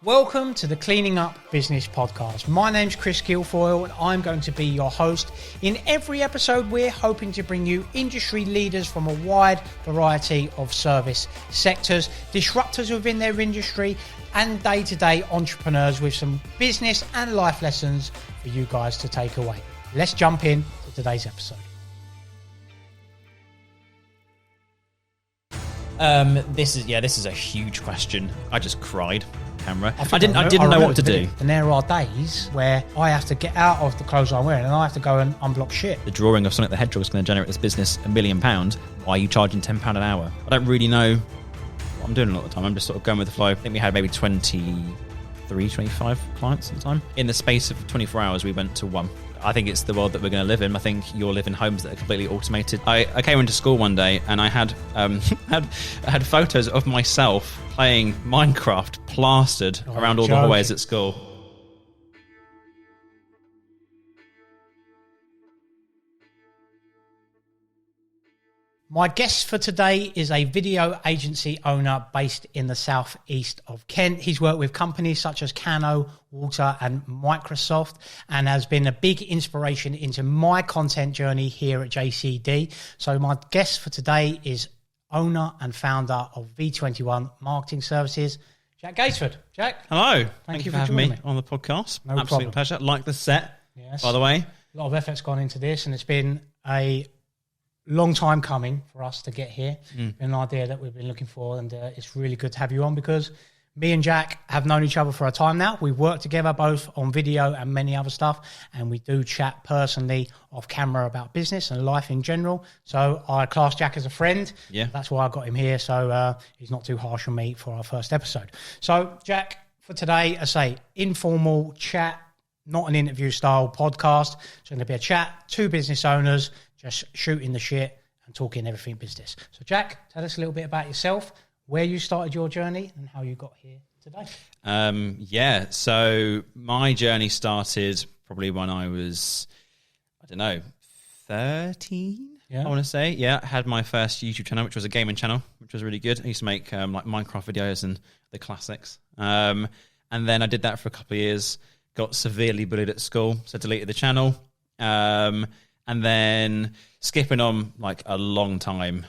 Welcome to the Cleaning Up Business Podcast. My name's Chris Guilfoyle and I'm going to be your host. In every episode, we're hoping to bring you industry leaders from a wide variety of service sectors, disruptors within their industry, and day-to-day entrepreneurs with some business and life lessons for you guys to take away. Let's jump in to today's episode. This is a huge question. I just cried. Camera. I didn't know what to do. And there are days where I have to get out of the clothes I'm wearing and I have to go and unblock shit. The drawing of Sonic the Hedgehog is going to generate this business £1 million. Why are you charging £10 an hour? I don't really know what I'm doing a lot of the time. I'm just sort of going with the flow. I think we had maybe 23, 25 clients at the time. In the space of 24 hours, we went to one. I think it's the world that we're going to live in. I think you'll live in homes that are completely automated. I came into school one day and I had had photos of myself playing Minecraft plastered around all the hallways at school. My guest for today is a video agency owner based in the southeast of Kent. He's worked with companies such as Cano, Walter and Microsoft and has been a big inspiration into my content journey here at JCD. So my guest for today is owner and founder of V21 Marketing Services, Jack Gaisford. Jack. Hello. Thank you for having me on the podcast. No Absolute problem. pleasure. Like the set, yes. By the way. A lot of effort's gone into this and it's been a long time coming for us to get here. Been an idea that we've been looking for and it's really good to have you on because me and Jack have known each other for a time now. We've worked together both on video and many other stuff and we do chat personally off camera about business and life in general. So I class Jack as a friend. Yeah. That's why I got him here. So he's not too harsh on me for our first episode. So Jack, for today, I say informal chat, not an interview style podcast. So it's going to be a chat, two business owners, just shooting the shit and talking everything business. So Jack, tell us a little bit about yourself, where you started your journey and how you got here today. So my journey started probably when I was, 13, I want to say. Yeah, I had my first YouTube channel, which was a gaming channel, which was really good. I used to make like Minecraft videos and the classics. And then I did that for a couple of years, got severely bullied at school, so deleted the channel. And then skipping on like a long time,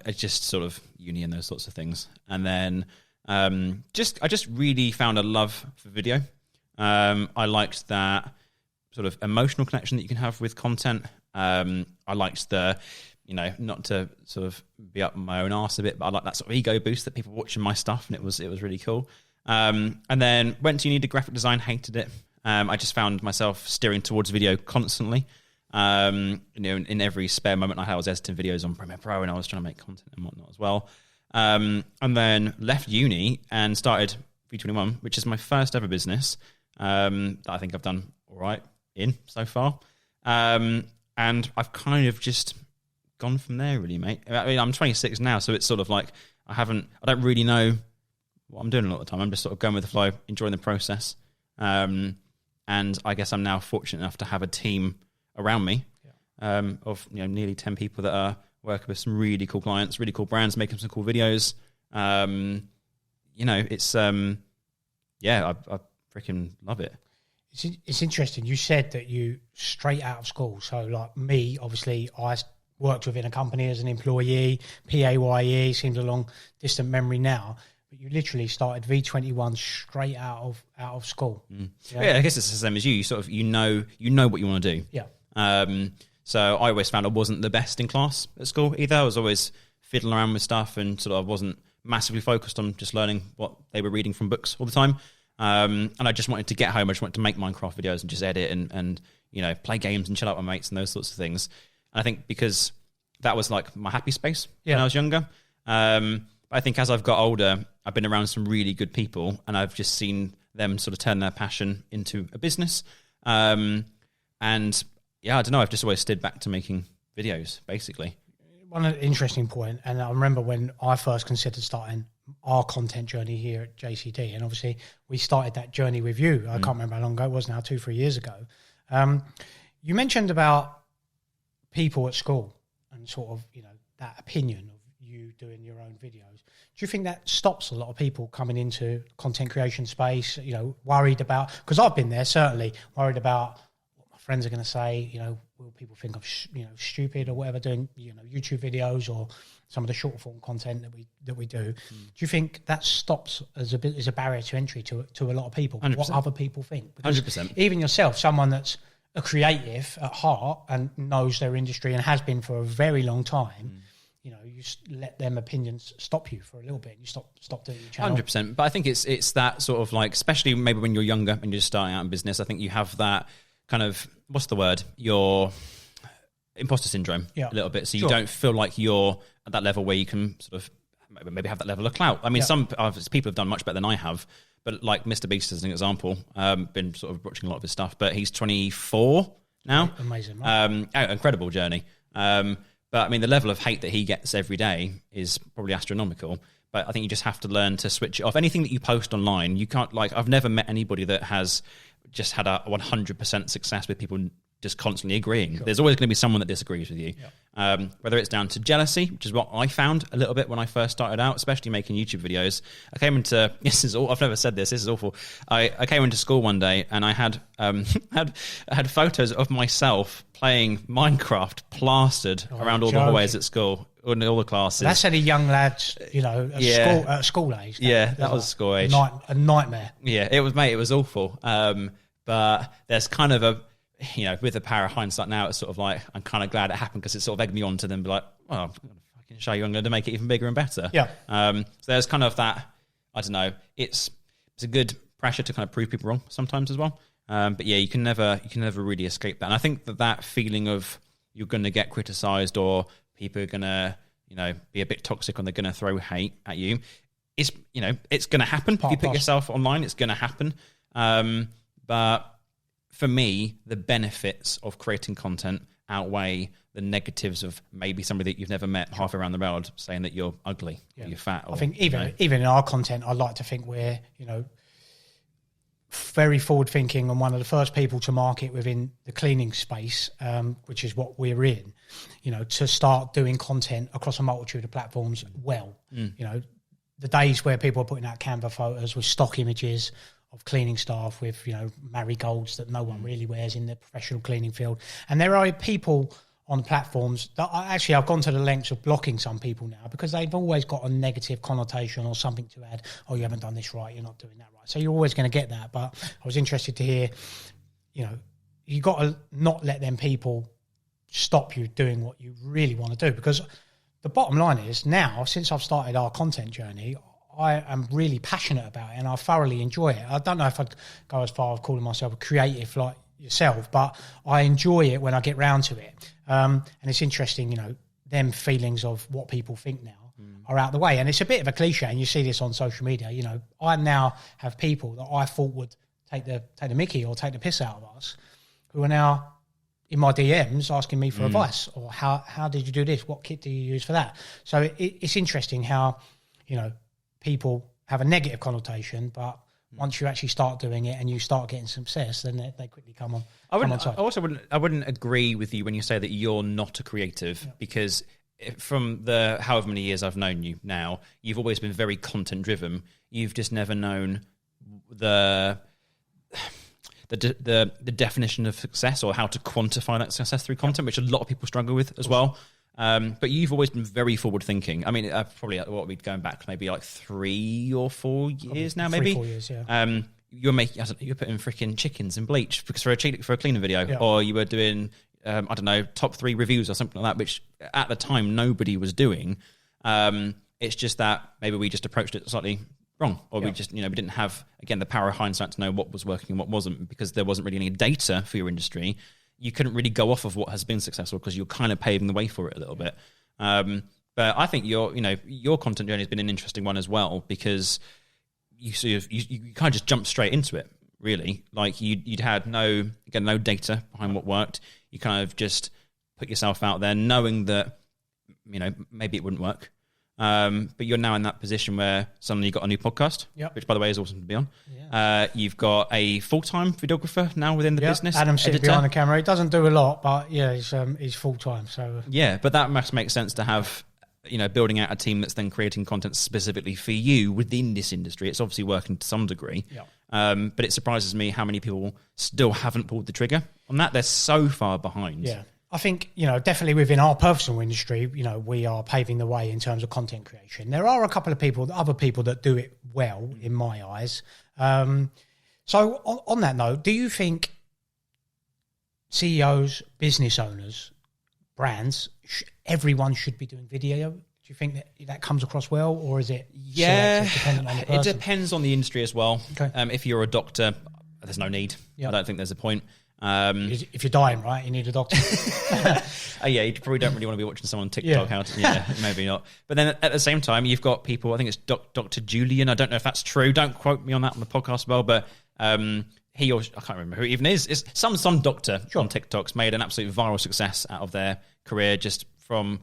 it's just sort of uni and those sorts of things. And then I just really found a love for video. I liked that sort of emotional connection that you can have with content. I liked the, not to sort of be up my own arse a bit, but I like that sort of ego boost that people watching my stuff, and it was really cool. And then went to uni, did graphic design, hated it. I just found myself steering towards video constantly. In every spare moment I had, I was editing videos on Premiere Pro and I was trying to make content and whatnot as well. And then left uni and started V21, which is my first ever business that I think I've done all right in so far. And I've kind of just gone from there, really, mate. I mean, I'm 26 now, so it's sort of like I don't really know what I'm doing a lot of the time. I'm just sort of going with the flow, enjoying the process. And I guess I'm now fortunate enough to have a team around me of nearly 10 people that are working with some really cool clients, really cool brands, making some cool videos. It's I freaking love it. It's interesting. You said that you straight out of school. So like me, obviously I worked within a company as an employee, PAYE, seems a long distant memory now. But you literally started V21 straight out of school. Yeah, I guess it's the same as you. You sort of you know what you want to do. Yeah. So I always found I wasn't the best in class at school either. I was always fiddling around with stuff and sort of I wasn't massively focused on just learning what they were reading from books all the time. And I just wanted to get home. I just wanted to make Minecraft videos and just edit and play games and chill out with mates and those sorts of things. And I think because that was like my happy space when I was younger. But I think as I've got older, I've been around some really good people and I've just seen them sort of turn their passion into a business. And yeah, I don't know. I've just always stood back to making videos, basically. One interesting point, and I remember when I first considered starting our content journey here at JCD, and obviously we started that journey with you. I can't remember how long ago it was now, 2-3 years ago. You mentioned about people at school and sort of, that opinion of you doing your own videos. Do you think that stops a lot of people coming into content creation space, worried about, because I've been there, certainly worried about what my friends are going to say, will people think I'm, stupid or whatever doing, YouTube videos or some of the short form content that we do. Do you think that stops as a barrier to entry to a lot of people? 100%. What other people think? Because 100%. even yourself, someone that's a creative at heart and knows their industry and has been for a very long time, you let them opinions stop you for a little bit. You stop doing your channel. 100%. But I think it's that sort of like, especially maybe when you're younger and you're just starting out in business, I think you have that kind of, what's the word? Your imposter syndrome a little bit. So you don't feel like you're at that level where you can sort of maybe have that level of clout. I mean, some people have done much better than I have, but like Mr. Beast as an example, been sort of watching a lot of his stuff, but he's 24 now. Amazing. Right? Incredible journey. But I mean, the level of hate that he gets every day is probably astronomical. But I think you just have to learn to switch it off. Anything that you post online, you can't, like, I've never met anybody that has just had a 100% success with people just constantly agreeing. Sure. There's always going to be someone that disagrees with you. Yeah. Whether it's down to jealousy, which is what I found a little bit when I first started out, especially making YouTube videos. I came into, I've never said this is awful. I came into school one day and I had had photos of myself playing Minecraft plastered around all the hallways at school, in all the classes. That's at a young lad's, at school age. That was school age. A nightmare. Yeah, it was awful. But there's kind of a, with the power of hindsight now, it's sort of like, I'm kind of glad it happened because it sort of egged me on to then be like, well, I'm going to fucking show you, I'm going to make it even bigger and better. Yeah. So there's kind of that, I don't know, it's a good pressure to kind of prove people wrong sometimes as well. But yeah, you can never really escape that. And I think that feeling of you're going to get criticised or people are going to, be a bit toxic and they're going to throw hate at you, it's going to happen. If you put yourself online, it's going to happen. But for me, the benefits of creating content outweigh the negatives of maybe somebody that you've never met halfway around the world saying that you're ugly or you're fat. Or, I think even in our content, I like to think we're, very forward thinking and one of the first people to market within the cleaning space, which is what we're in, to start doing content across a multitude of platforms well. The days where people are putting out Canva photos with stock images of cleaning staff with, marigolds that no one really wears in the professional cleaning field. And there are people on platforms that I've gone to the lengths of blocking some people now because they've always got a negative connotation or something to add. Oh, you haven't done this right. You're not doing that right. So you're always going to get that. But I was interested to hear, you got to not let them people stop you doing what you really want to do, because the bottom line is now, since I've started our content journey, I am really passionate about it and I thoroughly enjoy it. I don't know if I'd go as far as calling myself a creative like yourself, but I enjoy it when I get round to it. And it's interesting, them feelings of what people think now are out the way. And it's a bit of a cliche, and you see this on social media. I now have people that I thought would take the mickey or take the piss out of us who are now in my DMs asking me for advice, or how did you do this? What kit do you use for that? So it's interesting how, people have a negative connotation, but once you actually start doing it and you start getting success, then they quickly come on. I wouldn't agree with you when you say that you're not a creative, because from the however many years I've known you now, you've always been very content driven. You've just never known the definition of success or how to quantify that success through content, which a lot of people struggle with as well. But you've always been very forward thinking. I mean, probably what we'd going back maybe like 3 or 4 years now, maybe 3-4 years, yeah. You're putting freaking chickens in bleach because for a cleaning video, or you were doing top 3 reviews or something like that, which at the time nobody was doing. It's just that maybe we just approached it slightly wrong, or we just we didn't have, again, the power of hindsight to know what was working and what wasn't, because there wasn't really any data for your industry. You couldn't really go off of what has been successful because you're kind of paving the way for it a little bit. But I think your content journey has been an interesting one as well, because you kind of just jumped straight into it, really. Like you'd had no data behind what worked. You kind of just put yourself out there knowing that, maybe it wouldn't work. But you're now in that position where suddenly you've got a new podcast, which, by the way, is awesome to be on. Yeah. You've got a full-time videographer now within the business. Adam's sitting behind the camera. He doesn't do a lot, but he's full-time. So yeah, but that must make sense to have, building out a team that's then creating content specifically for you within this industry. It's obviously working to some degree. But it surprises me how many people still haven't pulled the trigger on that. They're so far behind. Yeah. I think, definitely within our personal industry, we are paving the way in terms of content creation. There are a couple of other people that do it well, in my eyes. So on that note, do you think CEOs, business owners, brands, everyone should be doing video? Do you think that comes across well, or is it dependent on the person? It depends on the industry as well. Okay. If you're a doctor, there's no need. Yep. I don't think there's a point. If you're dying, right, you need a doctor. You probably don't really want to be watching someone on TikTok. Maybe not. But then at the same time, you've got people, I think it's Dr. Julian. I don't know if that's true. Don't quote me on that on the podcast, but he or I can't remember who it even is. It's some doctor on TikTok's made an absolute viral success out of their career just from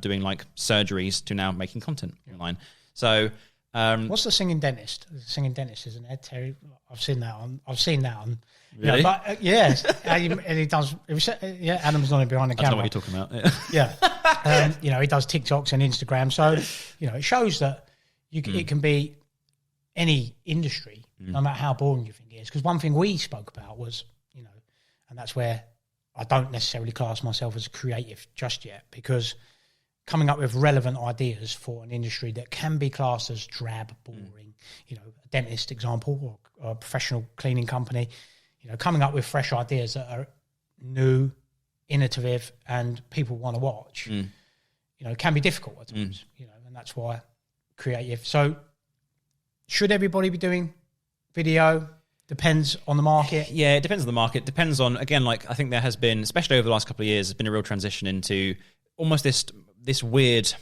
doing like surgeries to now making content online. So what's the singing dentist? The singing dentist, isn't it? Terry? I've seen that on. Really? Yes, and he does. Adam's not behind the camera. I don't know what you're talking about. He does TikToks and Instagram. So it shows that it can be any industry, no matter how boring you think it is. Because one thing we spoke about was, and that's where I don't necessarily class myself as creative just yet, because coming up with relevant ideas for an industry that can be classed as drab, boring, a dentist example or a professional cleaning company, coming up with fresh ideas that are new, innovative, and people want to watch, can be difficult at times, and that's why creative. So should everybody be doing video? Depends on the market. Yeah, it depends on the market. Depends on, again, like I think there has been, especially over the last couple of years, there's been a real transition into almost this weird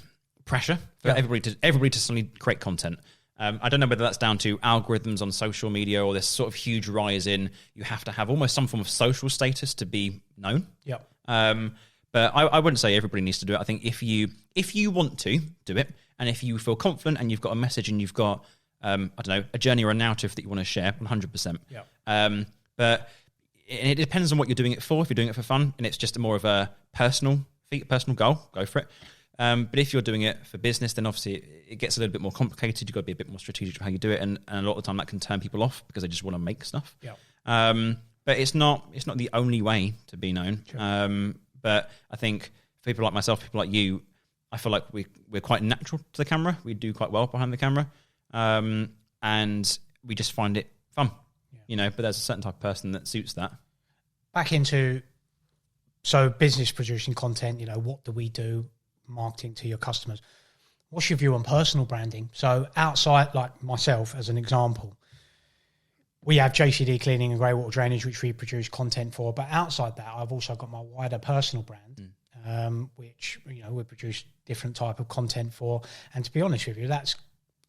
pressure for everybody to suddenly create content. I don't know whether that's down to algorithms on social media or this sort of huge rise in you have to have almost some form of social status to be known. Yeah. But I wouldn't say everybody needs to do it. I think if you want to do it, and if you feel confident and you've got a message and you've got a journey or a narrative that you want to share, 100%. Yeah. But it depends on what you're doing it for. If you're doing it for fun and it's just more of a personal goal, go for it. But if you're doing it for business, then obviously it gets a little bit more complicated. You've got to be a bit more strategic of how you do it, and a lot of the time that can turn people off because they just want to make stuff. Yeah. But it's not the only way to be known. Sure. But I think for people like myself, people like you, I feel like we're quite natural to the camera. We do quite well behind the camera, and we just find it fun. Yeah. But there's a certain type of person that suits that. Back into business producing content. What do we do? Marketing to your customers. What's your view on personal branding? So outside, like myself as an example, we have JCD Cleaning and Grey Water Drainage, which we produce content for. But outside that, I've also got my wider personal brand, which we produce different type of content for. And to be honest with you, that's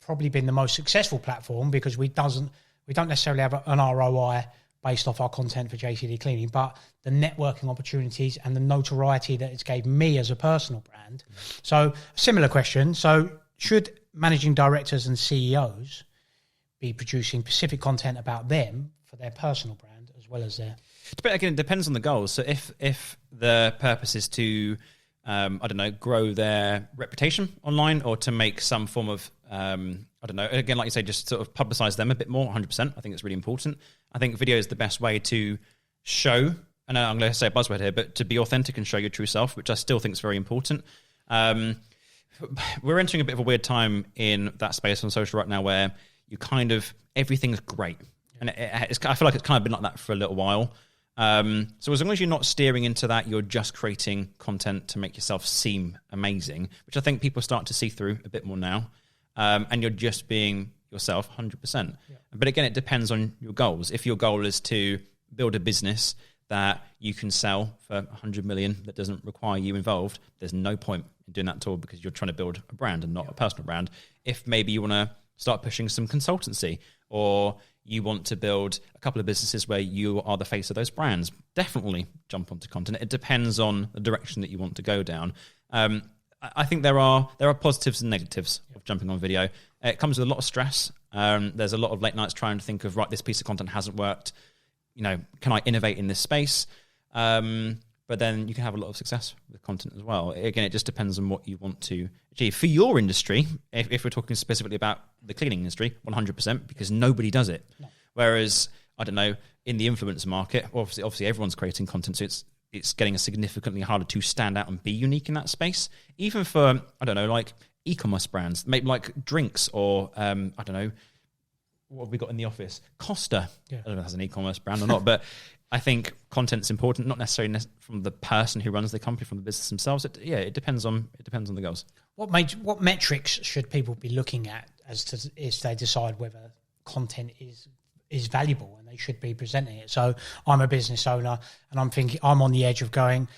probably been the most successful platform because we don't necessarily have an ROI based off our content for JCD Cleaning, but the networking opportunities and the notoriety that it's gave me as a personal brand. So similar question. So should managing directors and CEOs be producing specific content about them for their personal brand as well as their... Again, it depends on the goals. So if the purpose is to, grow their reputation online or to make some form of, again, like you say, just sort of publicize them a bit more, 100%. I think it's really important. I think video is the best way to show, and I'm going to say a buzzword here, but to be authentic and show your true self, which I still think is very important. We're entering a bit of a weird time in that space on social right now where you kind of, everything's great. And I feel like it's kind of been like that for a little while. So as long as you're not steering into that, you're just creating content to make yourself seem amazing, which I think people start to see through a bit more now. And you're just being yourself 100%. Yeah. But again, it depends on your goals. If your goal is to build a business that you can sell for 100 million that doesn't require you involved, there's no point in doing that at all because you're trying to build a brand and not a personal brand. If maybe you want to start pushing some consultancy or you want to build a couple of businesses where you are the face of those brands, definitely jump onto content. It depends on the direction that you want to go down. I think there are positives and negatives of jumping on video. It comes with a lot of stress. There's a lot of late nights trying to think of, right, this piece of content hasn't worked. Can I innovate in this space? But but then you can have a lot of success with content as well. Again, it just depends on what you want to achieve. For your industry, if we're talking specifically about the cleaning industry, 100%, because nobody does it. No. Whereas, I don't know, in the influencer market, obviously everyone's creating content, so it's getting significantly harder to stand out and be unique in that space. Even for, I don't know, like e-commerce brands, maybe like drinks or, I don't know, what have we got in the office? Costa. Yeah. I don't know if that's an e-commerce brand or not, but I think content's important, not necessarily from the person who runs the company, from the business themselves. It depends on the goals. What metrics should people be looking at as they decide whether content is valuable and they should be presenting it? So I'm a business owner and I'm thinking, I'm on the edge of going,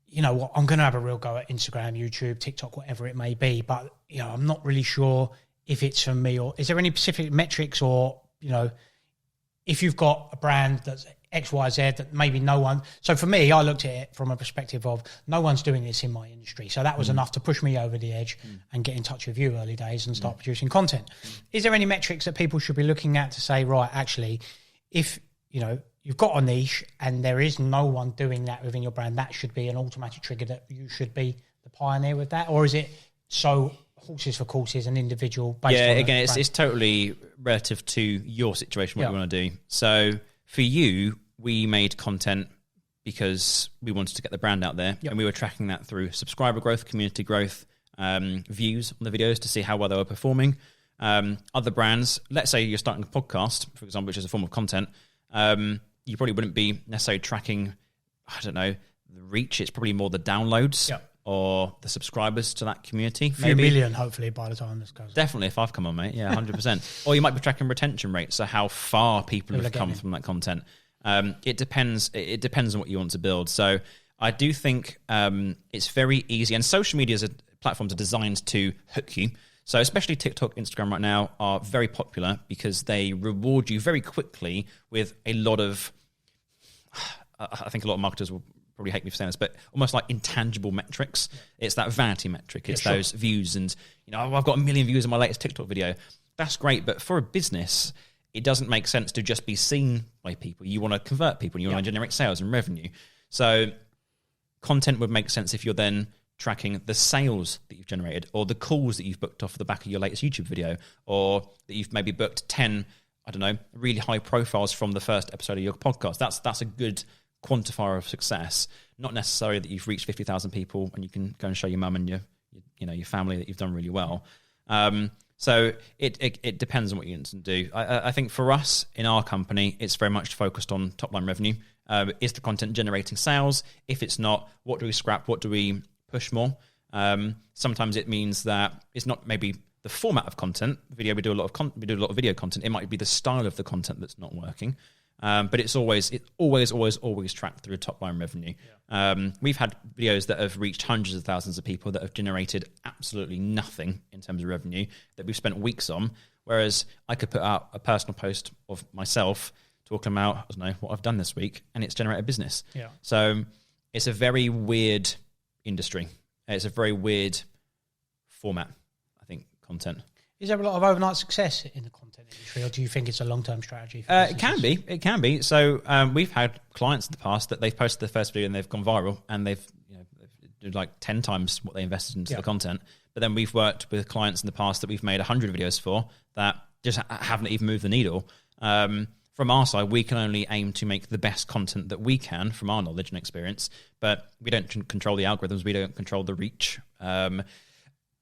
you know what, I'm going to have a real go at Instagram, YouTube, TikTok, whatever it may be, but you know, I'm not really sure if it's for me. Or is there any specific metrics, or you know, if you've got a brand that's XYZ that maybe no one. So for me, I looked at it from a perspective of no one's doing this in my industry. So that was enough to push me over the edge and get in touch with you early days and start producing content. Is there any metrics that people should be looking at to say, right, actually, if you know you've got a niche and there is no one doing that within your brand, that should be an automatic trigger that you should be the pioneer with that? Or is it so horses for courses and individual based on again, it's totally relative to your situation, what you want to do. So for you, we made content because we wanted to get the brand out there, and we were tracking that through subscriber growth, community growth, views on the videos to see how well they were performing. Other brands, let's say you're starting a podcast, for example, which is a form of content, you probably wouldn't be necessarily tracking, I don't know, the reach. It's probably more the downloads or the subscribers to that community. A few million, hopefully, by the time this goes. Definitely, if I've come on, mate. Yeah, 100%. Or you might be tracking retention rates, so how far people have come from that content. It depends. It depends on what you want to build. So I do think it's very easy, and social media as a platforms are designed to hook you. So especially TikTok, Instagram right now are very popular because they reward you very quickly with a lot of, I think a lot of marketers will probably hate me for saying this, but almost like intangible metrics. It's that vanity metric. It's those views, and you know, I've got 1 million views on my latest TikTok video. That's great, but for a business, it doesn't make sense to just be seen by people. You want to convert people, and you want to generate sales and revenue. So content would make sense if you're then tracking the sales that you've generated, or the calls that you've booked off the back of your latest YouTube video, or that you've maybe booked 10, I don't know, really high profiles from the first episode of your podcast. That's a good quantifier of success. Not necessarily that you've reached 50,000 people and you can go and show your mum and your family that you've done really well. So it depends on what you want to do. I think for us in our company, it's very much focused on top line revenue. Is the content generating sales? If it's not, what do we scrap? What do we push more? Sometimes it means that it's not maybe the format of content. Video, we do a lot of video content. It might be the style of the content that's not working. But it's always tracked through top line revenue. We've had videos that have reached hundreds of thousands of people that have generated absolutely nothing in terms of revenue that we've spent weeks on. Whereas I could put out a personal post of myself talking about, I don't know, what I've done this week, and it's generated business. Yeah. So it's a very weird industry. It's a very weird format, I think, content. Is there a lot of overnight success in the content industry, or do you think it's a long-term strategy? It can be. So we've had clients in the past that they've posted their first video and they've gone viral, and they've did like 10 times what they invested into the content. But then we've worked with clients in the past that we've made 100 videos for that just haven't even moved the needle. From our side, we can only aim to make the best content that we can from our knowledge and experience, but we don't control the algorithms. We don't control the reach.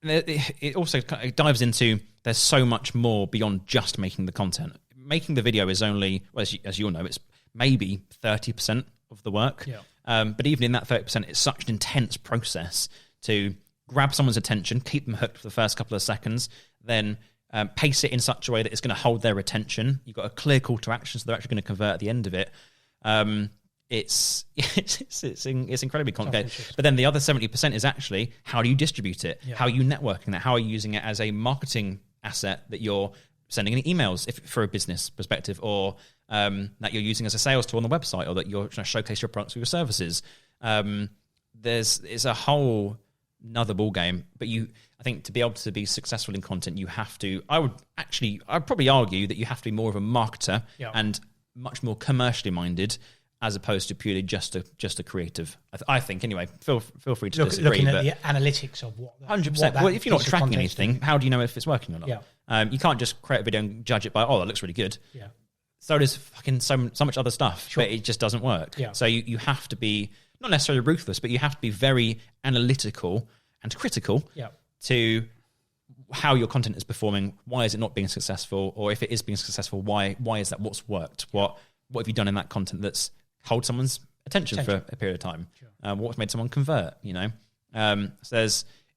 It also dives into, there's so much more beyond just making the content. Making the video is only, well, as you'll know, it's maybe 30% of the work. But even in that 30%, it's such an intense process to grab someone's attention, keep them hooked for the first couple of seconds, then pace it in such a way that it's going to hold their attention. You've got a clear call to action, so they're actually going to convert at the end of it. It's incredibly complicated. But then the other 70% is actually, how do you distribute it? How are you networking that? How are you using it as a marketing asset that you're sending in emails for a business perspective, or that you're using as a sales tool on the website, or that you're trying to showcase your products or your services? It's a whole another ball game. But I think to be able to be successful in content, you have to, I'd probably argue that you have to be more of a marketer and much more commercially minded, as opposed to purely just a creative. I think anyway. Feel free to disagree. Looking at the analytics of what 100%. Well, if you're not tracking anything, how do you know if it's working or not? Yeah. You can't just create a video and judge it by, that looks really good. Yeah. So does fucking so much other stuff, but it just doesn't work. Yeah. So you have to be not necessarily ruthless, but you have to be very analytical and critical to how your content is performing. Why is it not being successful? Or if it is being successful, why is that? What's worked? What have you done in that content that's hold someone's attention for a period of time? Sure. What's made someone convert? So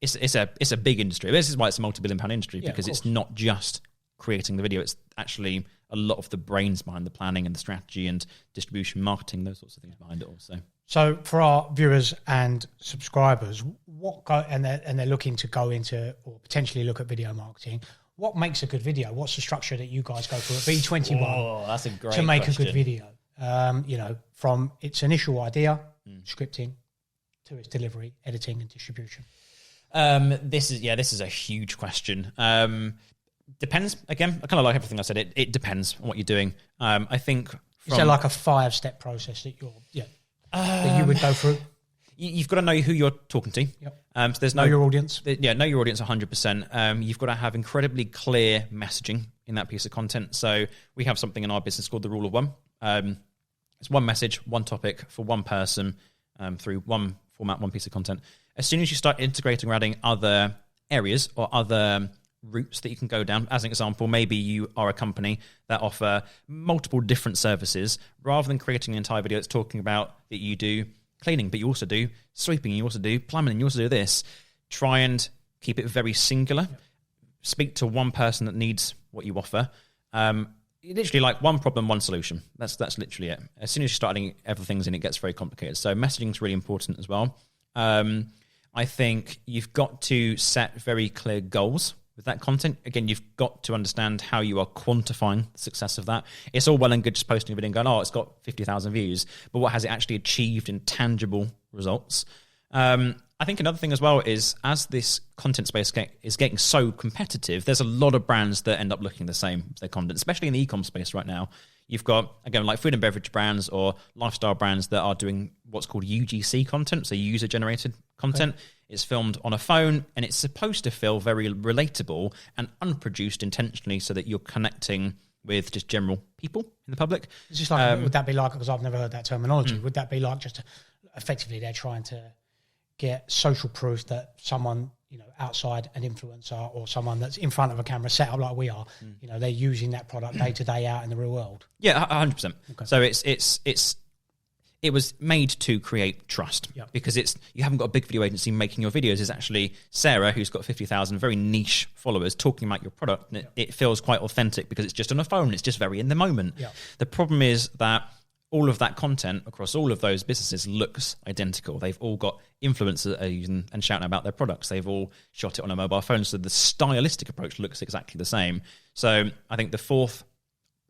it's a big industry. This is why it's a multi-billion-pound industry, because it's not just creating the video. It's actually a lot of the brains behind the planning and the strategy and distribution, marketing, those sorts of things behind it also. So for our viewers and subscribers, and they're looking to go into or potentially look at video marketing, what makes a good video? What's the structure that you guys go through at V21 that's a great to make question. a good video? From its initial idea, scripting, to its delivery, editing and distribution. This is a huge question. Depends. Again, I kind of like everything I said. It depends on what you're doing. I think. Is there like a 5-step process that that you would go through? You've got to know who you're talking to. Yep. So there's know your audience. Know your audience 100%. You've got to have incredibly clear messaging in that piece of content. So we have something in our business called the Rule of One. It's one message, one topic for one person through one format, one piece of content. As soon as you start integrating or adding other areas or other routes that you can go down, as an example, maybe you are a company that offer multiple different services. Rather than creating an entire video that's talking about that you do cleaning, but you also do sweeping, you also do plumbing, and you also do this, try and keep it very singular. Speak to one person that needs what you offer. Literally like one problem, one solution. That's literally it. As soon as you start adding other things in, it gets very complicated. So messaging is really important as well. I think you've got to set very clear goals with that content. Again, you've got to understand how you are quantifying the success of that. It's all well and good just posting a video and going, it's got 50,000 views, but what has it actually achieved in tangible results? I think another thing as well is, as this content space is getting so competitive, there's a lot of brands that end up looking the same as their content, especially in the e-com space right now. You've got, again, like food and beverage brands or lifestyle brands that are doing what's called UGC content, so user-generated content. Okay. It's filmed on a phone, and it's supposed to feel very relatable and unproduced intentionally so that you're connecting with just general people in the public. It's just like, would that be like, because I've never heard that terminology, would that be like just effectively they're trying to get social proof that someone, outside an influencer or someone that's in front of a camera set up like we are, they're using that product day to day out in the real world? Yeah, 100%. Okay. So it was made to create trust, because you haven't got a big video agency making your videos. It's actually Sarah, who's got 50,000 very niche followers, talking about your product, and it feels quite authentic because it's just on a phone. It's just very in the moment. Yeah. The problem is that all of that content across all of those businesses looks identical. They've all got influencers that are using and shouting about their products. They've all shot it on a mobile phone, so the stylistic approach looks exactly the same. So I think the fourth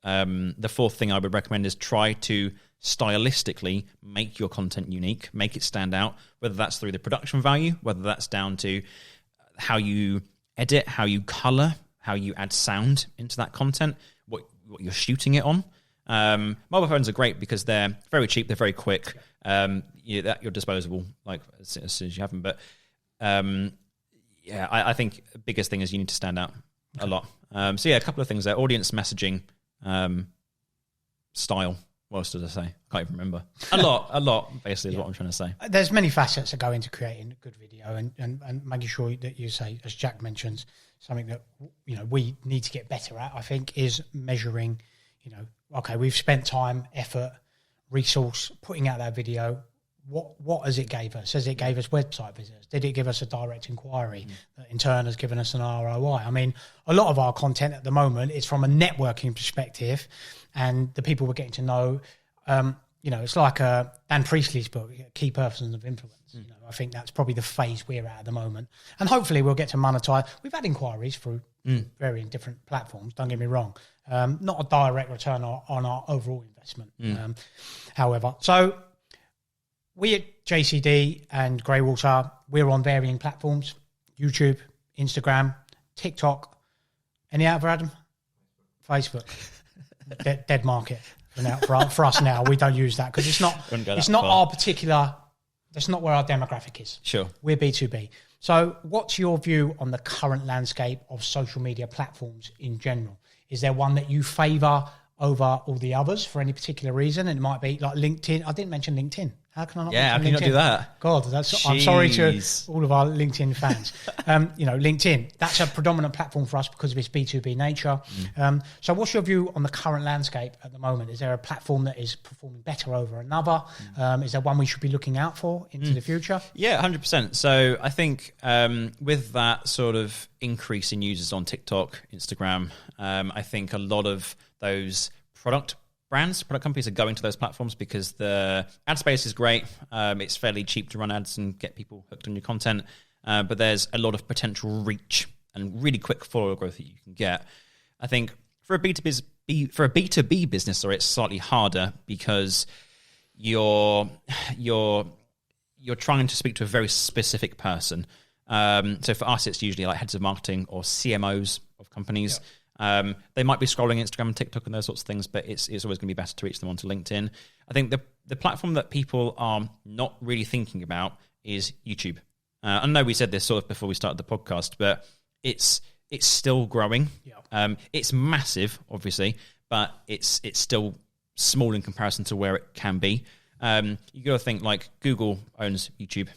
thing I would recommend is try to stylistically make your content unique, make it stand out, whether that's through the production value, whether that's down to how you edit, how you color, how you add sound into that content, what you're shooting it on. Mobile phones are great because they're very cheap, they're very quick. You're disposable like as soon as you have them. But I think the biggest thing is you need to stand out a lot. A couple of things there: audience messaging, style. What else did I say? I can't even remember. A lot. Basically, is what I'm trying to say. There's many facets that go into creating a good video, and making sure that you say, as Jack mentions, something that we need to get better at. I think is measuring. Okay, we've spent time, effort, resource putting out that video. What has it gave us? Has it gave us website visitors? Did it give us a direct inquiry that in turn has given us an ROI? I mean, a lot of our content at the moment is from a networking perspective, and the people we're getting to know, it's like Dan Priestley's book, Key Persons of Influence. I think that's probably the phase we're at the moment. And hopefully we'll get to monetize. We've had inquiries through varying different platforms, don't get me wrong. Not a direct return on our overall investment, however. So we at JCD and Greywater, we're on varying platforms: YouTube, Instagram, TikTok. Any other, Adam? Facebook. Dead market. for us now. We don't use that because it's not our particular. That's not where our demographic is. Sure, we're B2B. So, what's your view on the current landscape of social media platforms in general? Is there one that you favour over all the others for any particular reason? And it might be like LinkedIn. I didn't mention LinkedIn. How can I not? Yeah, how can you not do that? God, I'm sorry to all of our LinkedIn fans. LinkedIn, that's a predominant platform for us because of its B2B nature. So what's your view on the current landscape at the moment? Is there a platform that is performing better over another? Is there one we should be looking out for into the future? Yeah, 100%. So I think with that sort of increase in users on TikTok, Instagram, I think a lot of those product companies are going to those platforms because the ad space is great. It's fairly cheap to run ads and get people hooked on your content. But there's a lot of potential reach and really quick follower growth that you can get. I think for a B2B business, it's slightly harder because you're trying to speak to a very specific person. So for us, it's usually like heads of marketing or CMOs of companies. Yeah. They might be scrolling Instagram and TikTok and those sorts of things, but it's always going to be better to reach them onto LinkedIn. I think the platform that people are not really thinking about is YouTube. I know we said this sort of before we started the podcast, but it's still growing. Yeah. It's massive, obviously, but it's still small in comparison to where it can be. You got to think like Google owns YouTube,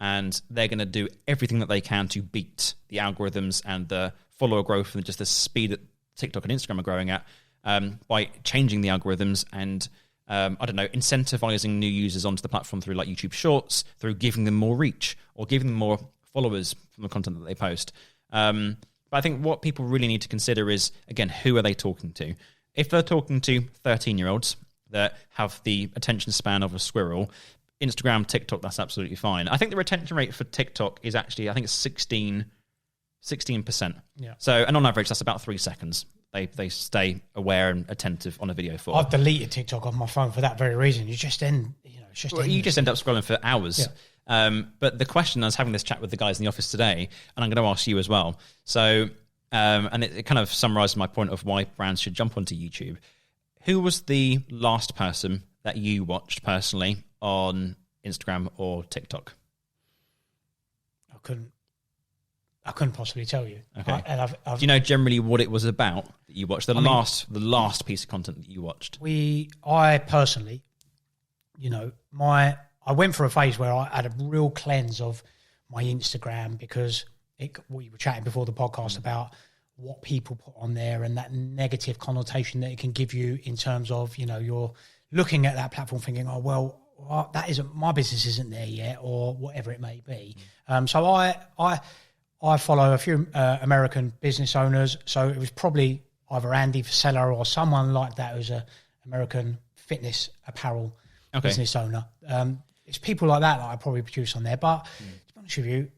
and they're going to do everything that they can to beat the algorithms and the follower growth and just the speed that TikTok and Instagram are growing at by changing the algorithms and, incentivizing new users onto the platform through like YouTube Shorts, through giving them more reach or giving them more followers from the content that they post. But I think what people really need to consider is, again, who are they talking to? If they're talking to 13-year-olds that have the attention span of a squirrel, Instagram, TikTok, that's absolutely fine. I think the retention rate for TikTok is actually, I think it's 16%. Yeah. So, and on average, that's about 3 seconds. They stay aware and attentive on a video for. I've deleted TikTok off my phone for that very reason. You just end up scrolling for hours. Yeah. But the question, I was having this chat with the guys in the office today, and I'm going to ask you as well. So, and it kind of summarizes my point of why brands should jump onto YouTube. Who was the last person that you watched personally on Instagram or TikTok? I couldn't possibly tell you. Okay. Do you know generally what it was about that you watched? The last piece of content that you watched? I personally, I went for a phase where I had a real cleanse of my Instagram because we were chatting before the podcast about what people put on there and that negative connotation that it can give you in terms of, you're looking at that platform thinking, oh, well, that isn't, my business isn't there yet, or whatever it may be. So I follow a few American business owners, so it was probably either Andy Frisella or someone like that who's an American fitness apparel business owner. It's people like that I probably produce on there. But to be honest with you,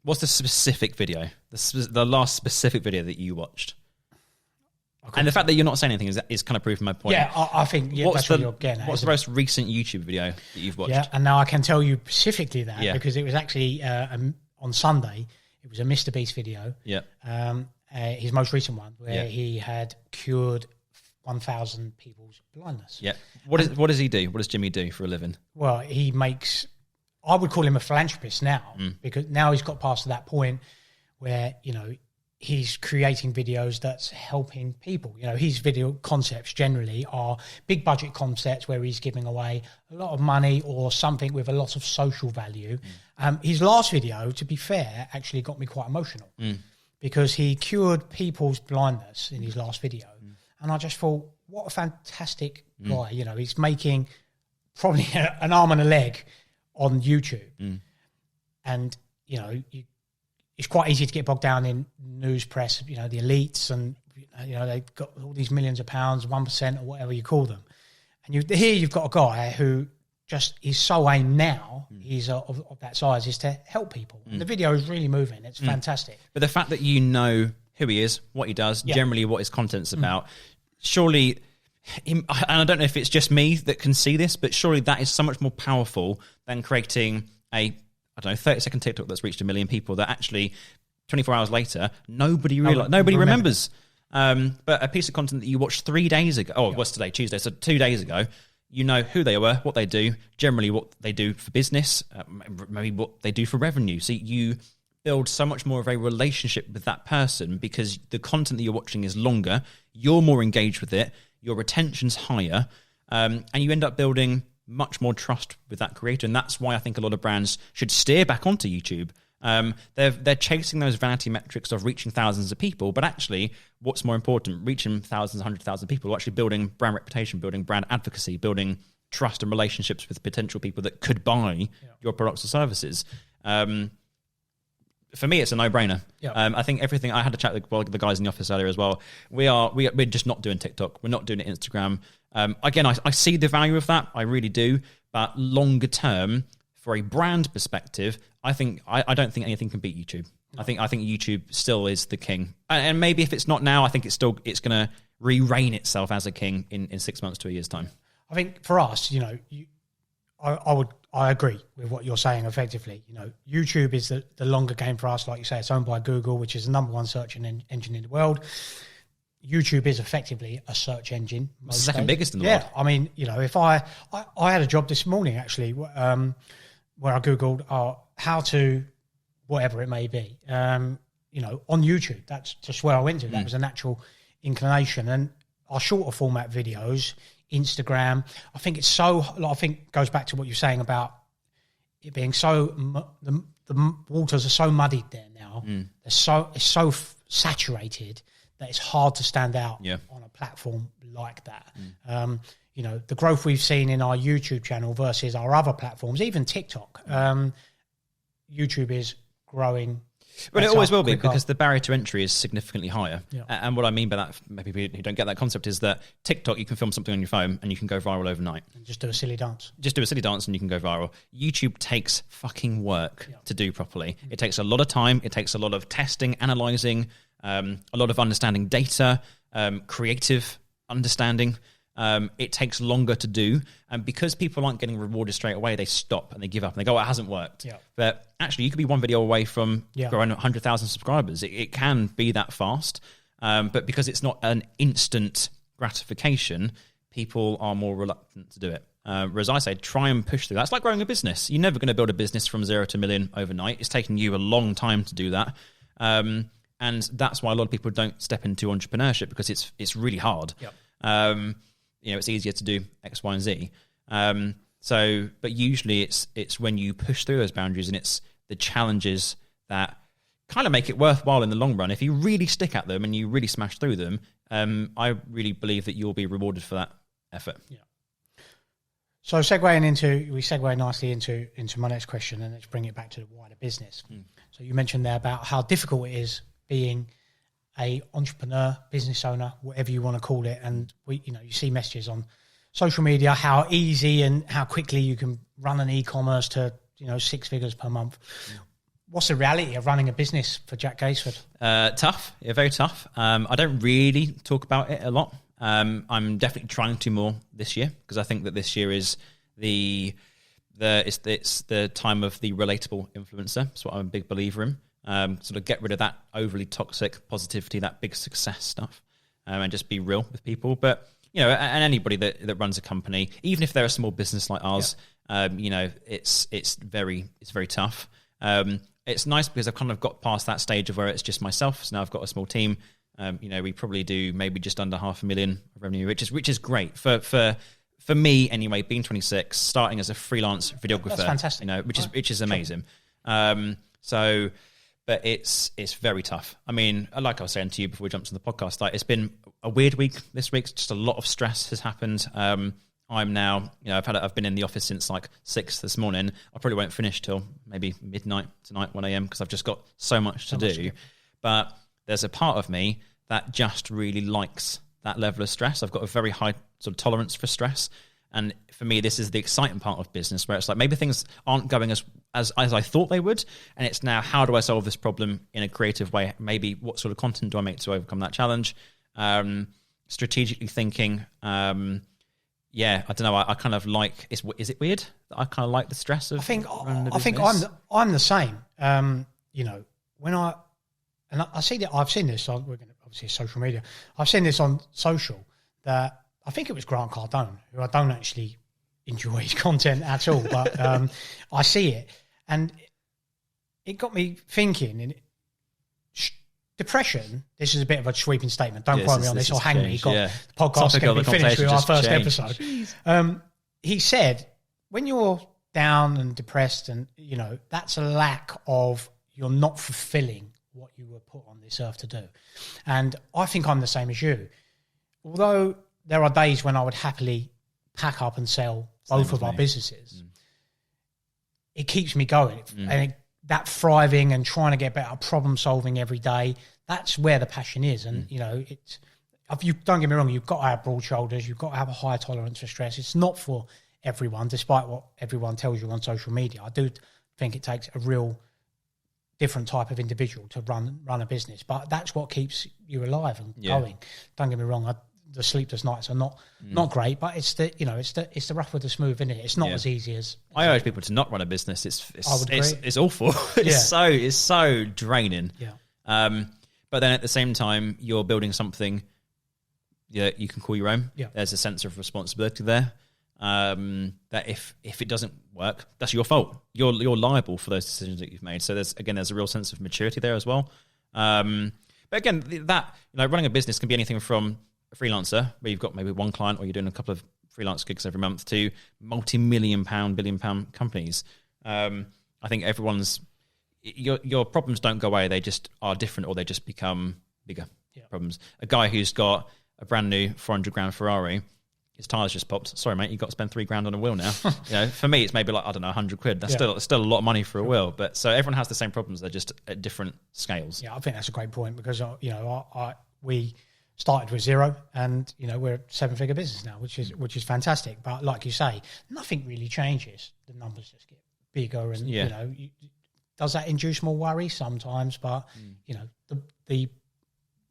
what's the specific video, the last specific video that you watched? And the fact that you're not saying anything is kind of proving my point. Yeah, I think that's what you're getting at. What's the most recent YouTube video that you've watched? Yeah, and now I can tell you specifically that because it was actually on Sunday. It was a Mr. Beast video. Yeah. His most recent one where he had cured 1,000 people's blindness. Yeah. What does he do? What does Jimmy do for a living? Well, I would call him a philanthropist now because now he's got past that point where, he's creating videos that's helping people. His video concepts generally are big budget concepts where he's giving away a lot of money or something with a lot of social value. His last video, to be fair, actually got me quite emotional because he cured people's blindness in his last video. And I just thought, what a fantastic guy. He's making probably an arm and a leg on YouTube. And, it's quite easy to get bogged down in news press, the elites and, they've got all these millions of pounds, 1% or whatever you call them. And here you've got a guy who just is so aimed now, he's of that size, is to help people. And the video is really moving. It's fantastic. But the fact that you know who he is, what he does, generally what his content's about, surely, and I don't know if it's just me that can see this, but surely that is so much more powerful than creating a 30-second TikTok that's reached 1 million people that actually 24 hours later, nobody remembers. But a piece of content that you watched 3 days ago, what's today, Tuesday, so 2 days ago, you know who they were, what they do, generally what they do for business, maybe what they do for revenue. So you build so much more of a relationship with that person because the content that you're watching is longer, you're more engaged with it, your retention's higher, and you end up building much more trust with that creator. And that's why I think a lot of brands should steer back onto YouTube. They're chasing those vanity metrics of reaching thousands of people, but actually what's more important, reaching thousands, 100,000 people, or actually building brand reputation, building brand advocacy, building trust and relationships with potential people that could buy your products or services. For me, it's a no-brainer. I think everything. I had a chat with the guys in the office earlier as well. We're just not doing TikTok. We're not doing it Instagram. Again, I see the value of that. I really do. But longer term, for a brand perspective, I don't think anything can beat YouTube. No. I think YouTube still is the king. And maybe if it's not now, I think it's going to re-reign itself as a king in 6 months to a year's time. I think for us, I agree with what you're saying effectively. YouTube is the longer game for us. Like you say, it's owned by Google, which is the number one search engine in the world. YouTube is effectively a search engine. It's the second biggest in the world. I mean, if I had a job this morning, actually, where I Googled how to, whatever it may be, on YouTube. That's just where I went to. That was a natural inclination. And our shorter format videos, Instagram, I think goes back to what you're saying about it being so, the waters are so muddied there now. It's so saturated that it's hard to stand out on a platform like that. The growth we've seen in our YouTube channel versus our other platforms, even TikTok, YouTube is growing. But it always will be because the barrier to entry is significantly higher. And what I mean by that, maybe people who don't get that concept, is that TikTok, you can film something on your phone and you can go viral overnight. And just do a silly dance. Just do a silly dance and you can go viral. YouTube takes fucking work to do properly. It takes a lot of time. It takes a lot of testing, analysing, a lot of understanding data, creative understanding. It takes longer to do, and because people aren't getting rewarded straight away, they stop and they give up and they go, it hasn't worked. But actually, you could be one video away from growing 100,000 subscribers. It can be that fast, but because it's not an instant gratification, people are more reluctant to do it. Whereas I say, try and push through that. It's like growing a business. You're never going to build a business from 0 to a million overnight. It's taking you a long time to do that. And that's why a lot of people don't step into entrepreneurship, because it's really hard. It's easier to do X, Y, and Z. But usually it's when you push through those boundaries, and it's the challenges that kind of make it worthwhile in the long run. If you really stick at them and you really smash through them, I really believe that you'll be rewarded for that effort. So we segue nicely into my next question, and let's bring it back to the wider business. So you mentioned there about how difficult it is being a entrepreneur, business owner, whatever you want to call it. And you see messages on social media, how easy and how quickly you can run an e-commerce to, 6 figures per month. What's the reality of running a business for Jack Gaisford? Tough. Yeah, very tough. I don't really talk about it a lot. I'm definitely trying to more this year, because I think that this year is it's the time of the relatable influencer. That's what I'm a big believer in. Sort of get rid of that overly toxic positivity, that big success stuff, and just be real with people. But and anybody that runs a company, even if they're a small business like ours, it's very tough. It's nice because I've kind of got past that stage of where it's just myself. So now I've got a small team. We probably do maybe just under 500,000 of revenue, which is great for me anyway. Being 26, starting as a freelance videographer, that's fantastic. Which is amazing. But it's very tough. I mean, like I was saying to you before we jumped on the podcast, it's been a weird week this week. Just a lot of stress has happened. I'm now, I've been in the office since 6 this morning. I probably won't finish till maybe midnight tonight, 1 a.m. because I've just got so much to do. But there's a part of me that just really likes that level of stress. I've got a very high sort of tolerance for stress. And for me, this is the exciting part of business, where it's like maybe things aren't going as I thought they would. And it's now, how do I solve this problem in a creative way? Maybe what sort of content do I make to overcome that challenge? Strategically thinking. I don't know. I kind of like, is it weird that I kind of like the stress of running a business? I'm the same. When I see that, I've seen this. I'm obviously social media. I've seen this on social that I think it was Grant Cardone, who I don't actually enjoy his content at all, but I see it. And it got me thinking, and depression, this is a bit of a sweeping statement. Don't quote me on this or hang me. The podcast going to be finished with our first episode. He said, when you're down and depressed and, you know, that's a lack of, you're not fulfilling what you were put on this earth to do. And I think I'm the same as you. Although there are days when I would happily pack up and sell both of our businesses, it keeps me going. And that thriving and trying to get better, problem solving every day, that's where the passion is. And, you know, don't get me wrong, you've got to have broad shoulders, you've got to have a high tolerance for stress. It's not for everyone, despite what everyone tells you on social media. I do think it takes a real different type of individual to run a business, but that's what keeps you alive and going. Don't get me wrong, the sleepless nights are not great, but it's the rough with the smooth, isn't it? It's not as easy as I urge people to not run a business. It's awful. It's so draining. But then at the same time, you're building something that you can call your own. There's a sense of responsibility there. That if it doesn't work, that's your fault. You're liable for those decisions that you've made. So there's a real sense of maturity there as well. But again, running a business can be anything from a freelancer where you've got maybe one client or you're doing a couple of freelance gigs every month to multi-million pound, billion-pound companies. I think your problems don't go away. They just are different, or they just become bigger problems. A guy who's got a brand new 400 grand Ferrari, his tyres just popped. Sorry, mate, you've got to spend $3,000 on a wheel now. For me, it's maybe like, I don't know, 100 quid. That's still a lot of money for a wheel. But so everyone has the same problems. They're just at different scales. Yeah, I think that's a great point because, we started with zero and, we're a 7-figure business now, which is fantastic. But like you say, nothing really changes. The numbers just get bigger and, does that induce more worry? Sometimes, but, the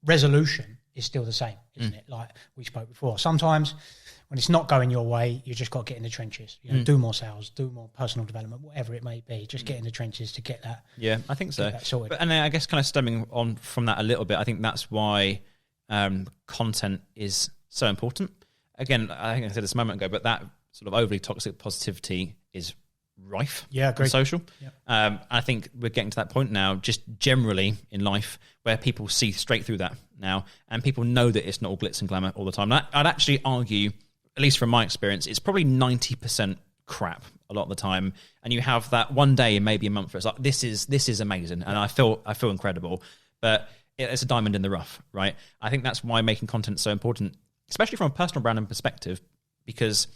resolution is still the same, isn't it? Like we spoke before. Sometimes when it's not going your way, you just got to get in the trenches. Do more sales, do more personal development, whatever it may be. Just get in the trenches to get that. Yeah, I think so. And then I guess kind of stemming on from that a little bit, I think that's why content is so important. Again, I think I said this a moment ago, but that sort of overly toxic positivity is rife on social. I think we're getting to that point now, just generally in life, where people see straight through that now, and people know that it's not all glitz and glamour all the time. And I'd actually argue, at least from my experience, it's probably 90% crap a lot of the time. And you have that one day, maybe a month, where it's like, this is amazing, and I feel incredible, but it's a diamond in the rough, right? I think that's why making content is so important, especially from a personal branding perspective, because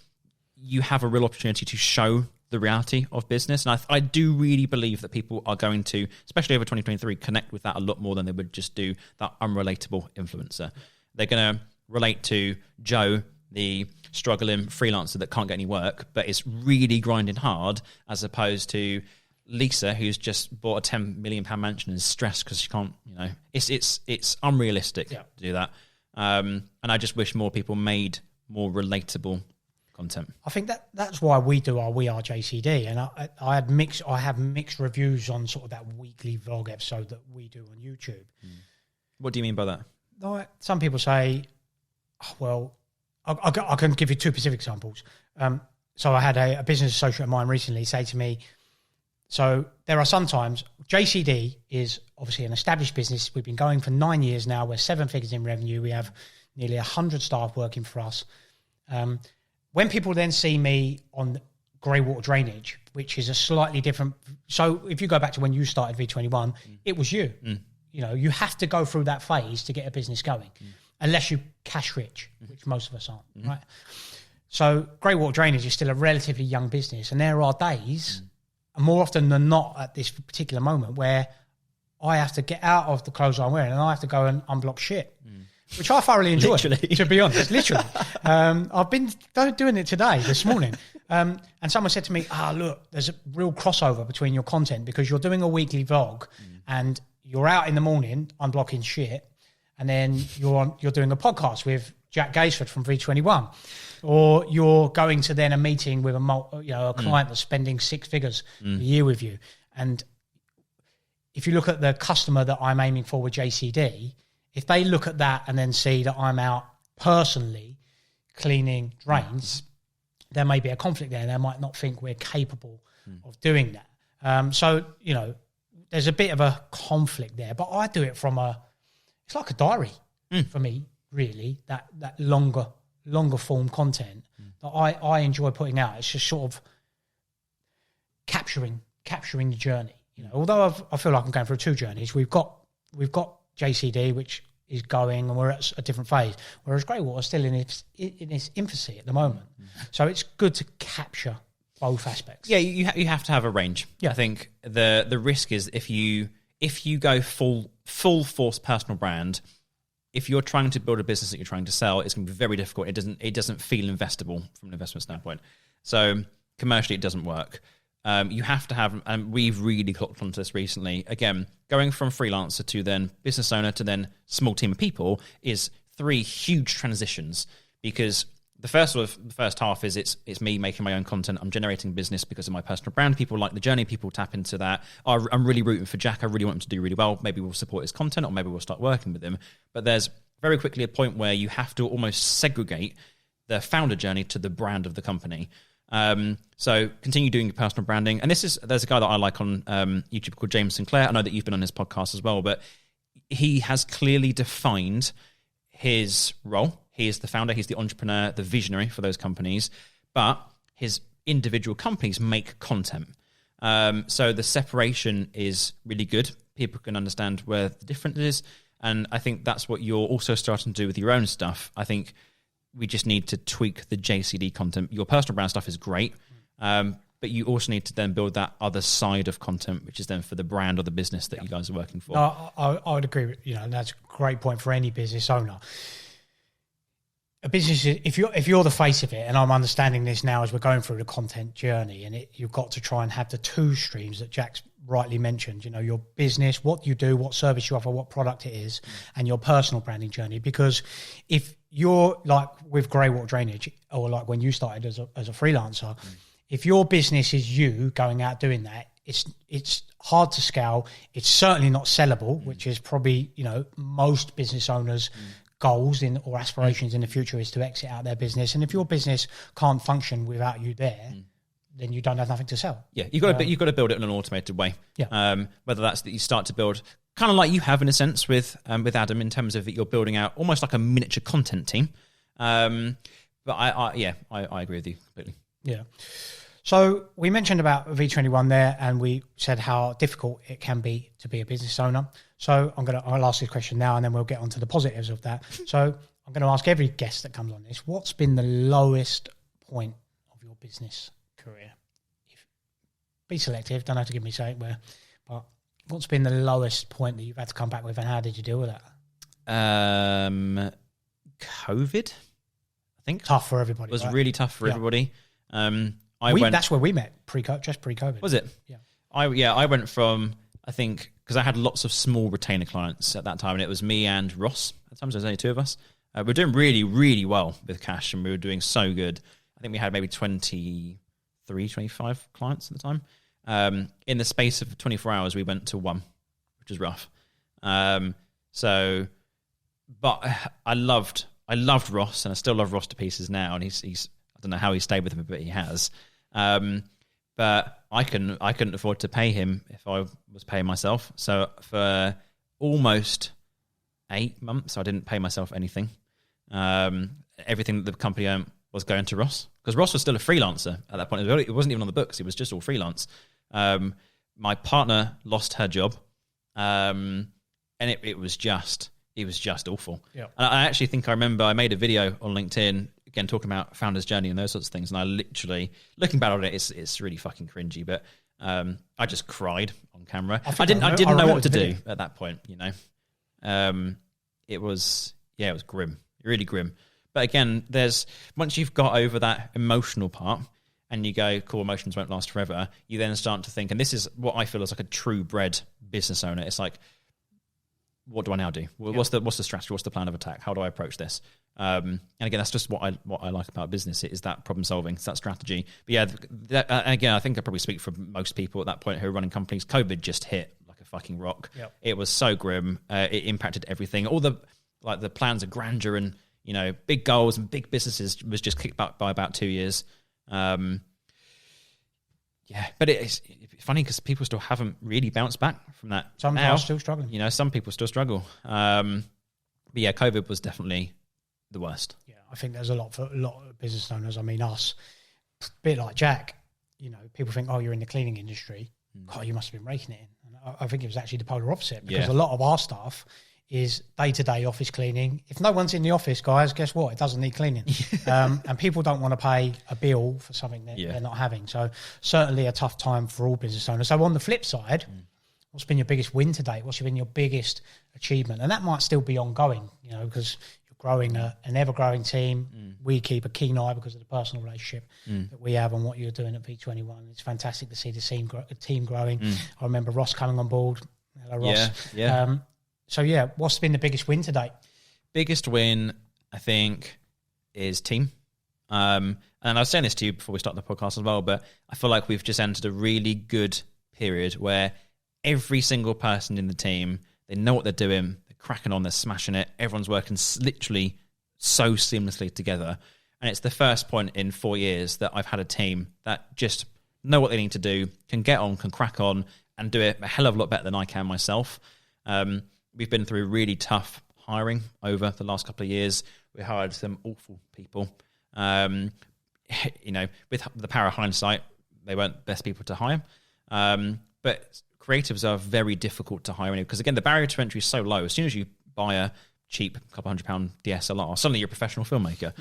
you have a real opportunity to show the reality of business. And I do really believe that people are going to, especially over 2023, connect with that a lot more than they would just do that unrelatable influencer. They're going to relate to Joe, the struggling freelancer that can't get any work, but is really grinding hard, as opposed to Lisa, who's just bought a £10 million mansion and is stressed because she can't, it's unrealistic to do that. And I just wish more people made more relatable content. I think that's why we do our We Are JCD, and I have mixed reviews on sort of that weekly vlog episode that we do on YouTube. What do you mean by that? Like, some people say, I can give you two specific examples. So I had a business associate of mine recently say to me, so there are sometimes, JCD is obviously an established business. We've been going for 9 years now. We're 7 figures in revenue. We have nearly 100 staff working for us. When people then see me on grey water drainage, which is a slightly different... So if you go back to when you started V21, it was you. You have to go through that phase to get a business going, unless you're cash rich, which most of us aren't, right? So grey water drainage is still a relatively young business, and there are days, more often than not at this particular moment, where I have to get out of the clothes I'm wearing and I have to go and unblock shit. Which I thoroughly enjoy, to be honest, literally. I've been doing it this morning. And someone said to me, look, there's a real crossover between your content, because you're doing a weekly vlog and you're out in the morning unblocking shit, and then you're doing a podcast with Jack Gaisford from V21, or you're going to then a meeting with a client that's spending 6 figures a year with you. And if you look at the customer that I'm aiming for with JCD, if they look at that and then see that I'm out personally cleaning drains, there may be a conflict there. They might not think we're capable of doing that. So, you know, there's a bit of a conflict there, but I do it from it's like a diary for me, really, that longer form content that I enjoy putting out. It's just sort of capturing the journey. You know, although I feel like I'm going through two journeys. We've got JCD, which is going, and we're at a different phase. Whereas Greywater is still in its infancy at the moment. So it's good to capture both aspects. Yeah, you have to have a range. Yeah. I think the risk is if you go full force personal brand, if you're trying to build a business that you're trying to sell, it's going to be very difficult. It doesn't feel investable from an investment standpoint. So commercially, it doesn't work. You have to have, and we've really clocked onto this recently, again, going from freelancer to then business owner to then small team of people is 3 huge transitions, because the first half is it's me making my own content. I'm generating business because of my personal brand. People like the journey. People tap into that. I'm really rooting for Jack. I really want him to do really well. Maybe we'll support his content, or maybe we'll start working with him. But there's very quickly a point where you have to almost segregate the founder journey to the brand of the company. So continue doing your personal branding. And there's a guy that I like on YouTube called James Sinclair. I know that you've been on his podcast as well, but he has clearly defined his role. He is the founder, he's the entrepreneur, the visionary for those companies, but his individual companies make content. So the separation is really good. People can understand where the difference is. And I think that's what you're also starting to do with your own stuff. I think we just need to tweak the JCD content. Your personal brand stuff is great, but you also need to then build that other side of content, which is then for the brand or the business that you guys are working for. No, I would agree with, and that's a great point for any business owner. A business, if you're the face of it, and I'm understanding this now as we're going through the content journey, and you've got to try and have the 2 streams that Jack's rightly mentioned, your business, what you do, what service you offer, what product it is, and your personal branding journey. Because if you're like with Greywater Drainage, or like when you started as a freelancer, if your business is you going out doing that, it's hard to scale. It's certainly not sellable, which is probably, most business owners' goals or aspirations in the future is to exit out their business. And if your business can't function without you there, then you don't have nothing to sell. Yeah, you've got to build it in an automated way. Yeah. Whether that's that you start to build, kind of like you have in a sense with Adam, in terms of that you're building out almost like a miniature content team. But I agree with you completely. Yeah. So we mentioned about V21 there, and we said how difficult it can be to be a business owner. So I'll ask this question now, and then we'll get onto the positives of that. So I'm going to ask every guest that comes on this, what's been the lowest point of your business career? Be selective, don't have to give me say where, but what's been the lowest point that you've had to come back with, and how did you deal with that? COVID, I think. Tough for everybody. It was right? really tough for everybody. That's where we met pre-COVID. Was it? Yeah. I went from, I think, because I had lots of small retainer clients at that time, and it was me and Ross. At times there was only 2 of us. We were doing really, really well with cash, and we were doing so good. I think we had maybe 23, 25 clients at the time. In the space of 24 hours, we went to 1, which was rough. But I loved Ross, and I still love Ross to pieces now. And he's I don't know how he stayed with him, but he has. But I couldn't afford to pay him if I was paying myself. So for almost 8 months, I didn't pay myself anything. Everything that the company owned was going to Ross, because Ross was still a freelancer at that point. It wasn't even on the books. It was just all freelance. My partner lost her job, and it was just awful. Yeah. And I actually think I remember I made a video on LinkedIn, again, talking about founder's journey and those sorts of things. And I literally, looking back on it, it's really fucking cringy, but I just cried on camera. I didn't know what to do at that point, It was grim, really grim. But again, once you've got over that emotional part and you go, cool, emotions won't last forever, you then start to think, and this is what I feel is like a true bred business owner. It's like, what do I now do? What's the strategy? What's the plan of attack? How do I approach this? And again, that's just what I like about business. It is that problem solving, it's that strategy. But yeah, again, I think I probably speak for most people at that point who are running companies. COVID just hit like like a fucking rock. Yep. It was so grim. It impacted everything. All the plans of grandeur and, you know, big goals and big businesses was just kicked back by about 2 years. But it's funny because people still haven't really bounced back from that. Some are still struggling. You know, some people still struggle. But yeah, COVID was definitely the worst. Yeah, I think there's a lot of business owners. I mean, us, a bit like Jack. You know, people think, oh, you're in the cleaning industry. God, you must have been raking it in. And I think it was actually the polar opposite, because a lot of our stuff is day-to-day office cleaning. If no one's in the office, guys, guess what? It doesn't need cleaning. And people don't want to pay a bill for something that they're not having. So certainly a tough time for all business owners. So on the flip side, what's been your biggest win to date? What's been your biggest achievement? And that might still be ongoing, you know, because you're growing an ever-growing team. We keep a keen eye because of the personal relationship that we have on what you're doing at V21. It's fantastic to see the team growing. I remember Ross coming on board. Hello, Ross. So, what's been the biggest win to date? Biggest win, I think, is team. And I was saying this to you before we start the podcast as well, but I feel like we've just entered a really good period where every single person in the team, they know what they're doing, they're cracking on, they're smashing it. Everyone's working literally so seamlessly together. And it's the first point in 4 years that I've had a team that just know what they need to do, can get on, can crack on, and do it a hell of a lot better than I can myself. We've been through really tough hiring over the last couple of years. We hired some awful people. You know, with the power of hindsight, they weren't the best people to hire. But creatives are very difficult to hire because, again, the barrier to entry is so low. As soon as you buy a cheap couple £100 DSLR, suddenly you're a professional filmmaker.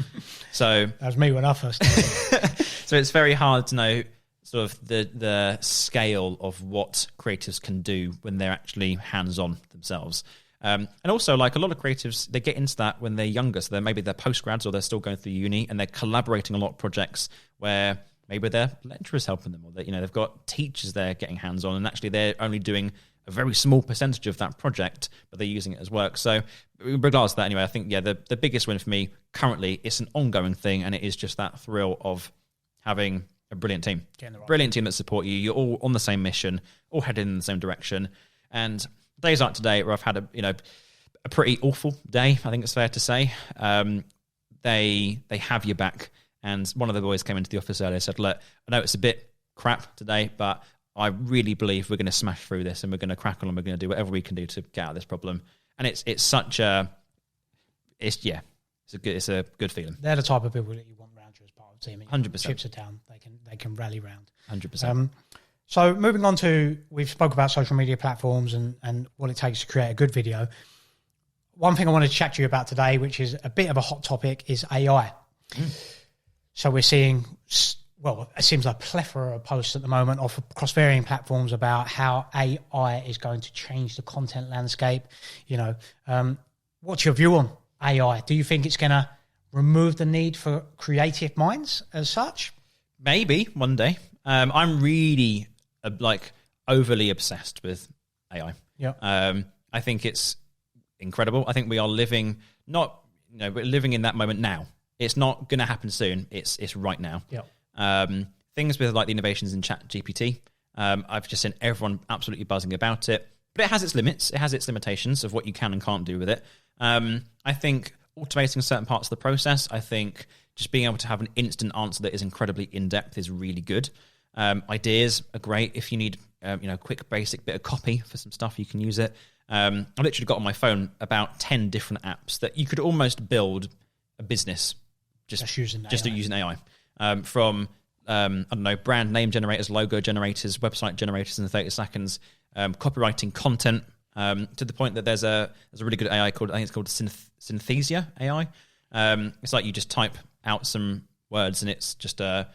So that was me when I first started. So it's very hard to know sort of the scale of what creatives can do when they're actually hands-on themselves. And also, like, a lot of creatives, they get into that when they're younger. So maybe they're postgrads or they're still going through uni and they're collaborating on a lot of projects where maybe their lecturers helping them, or that, you know, they've got teachers there getting hands-on, and actually they're only doing a very small percentage of that project, but they're using it as work. So regardless of that, anyway, I think, the biggest win for me currently, it's an ongoing thing, and it is just that thrill of having a brilliant team. Brilliant team that support you. You're all on the same mission, all headed in the same direction. And days like today, where I've had a pretty awful day, I think it's fair to say, they have your back. And one of the boys came into the office earlier and said, look, I know it's a bit crap today, but I really believe we're going to smash through this, and we're going to crack on, and we're going to do whatever we can do to get out of this problem. And it's a good feeling. They're the type of people that you want around you as part of the team. 100%. Chips are down, they can rally round. 100%. So moving on to, we've spoke about social media platforms and what it takes to create a good video. One thing I wanted to chat to you about today, which is a bit of a hot topic, is AI. So we're seeing, well, it seems like a plethora of posts at the moment across varying platforms about how AI is going to change the content landscape. You know, what's your view on AI? Do you think it's going to remove the need for creative minds as such? Maybe one day. I'm really overly obsessed with AI. Yeah. I think it's incredible. I think we are living we're living in that moment now. It's not going to happen soon. It's right now. Yeah. Things with like the innovations in Chat GPT. I've just seen everyone absolutely buzzing about it, but it has its limits. It has its limitations of what you can and can't do with it. I think automating certain parts of the process. I think just being able to have an instant answer that is incredibly in-depth is really good. Ideas are great. If you need a quick basic bit of copy for some stuff, you can use it. I've literally got on my phone about 10 different apps that you could almost build a business just using AI. From brand name generators, logo generators, website generators in 30 seconds, copywriting content, to the point that there's a really good AI called Synthesia AI. It's like you just type out some words and it's just an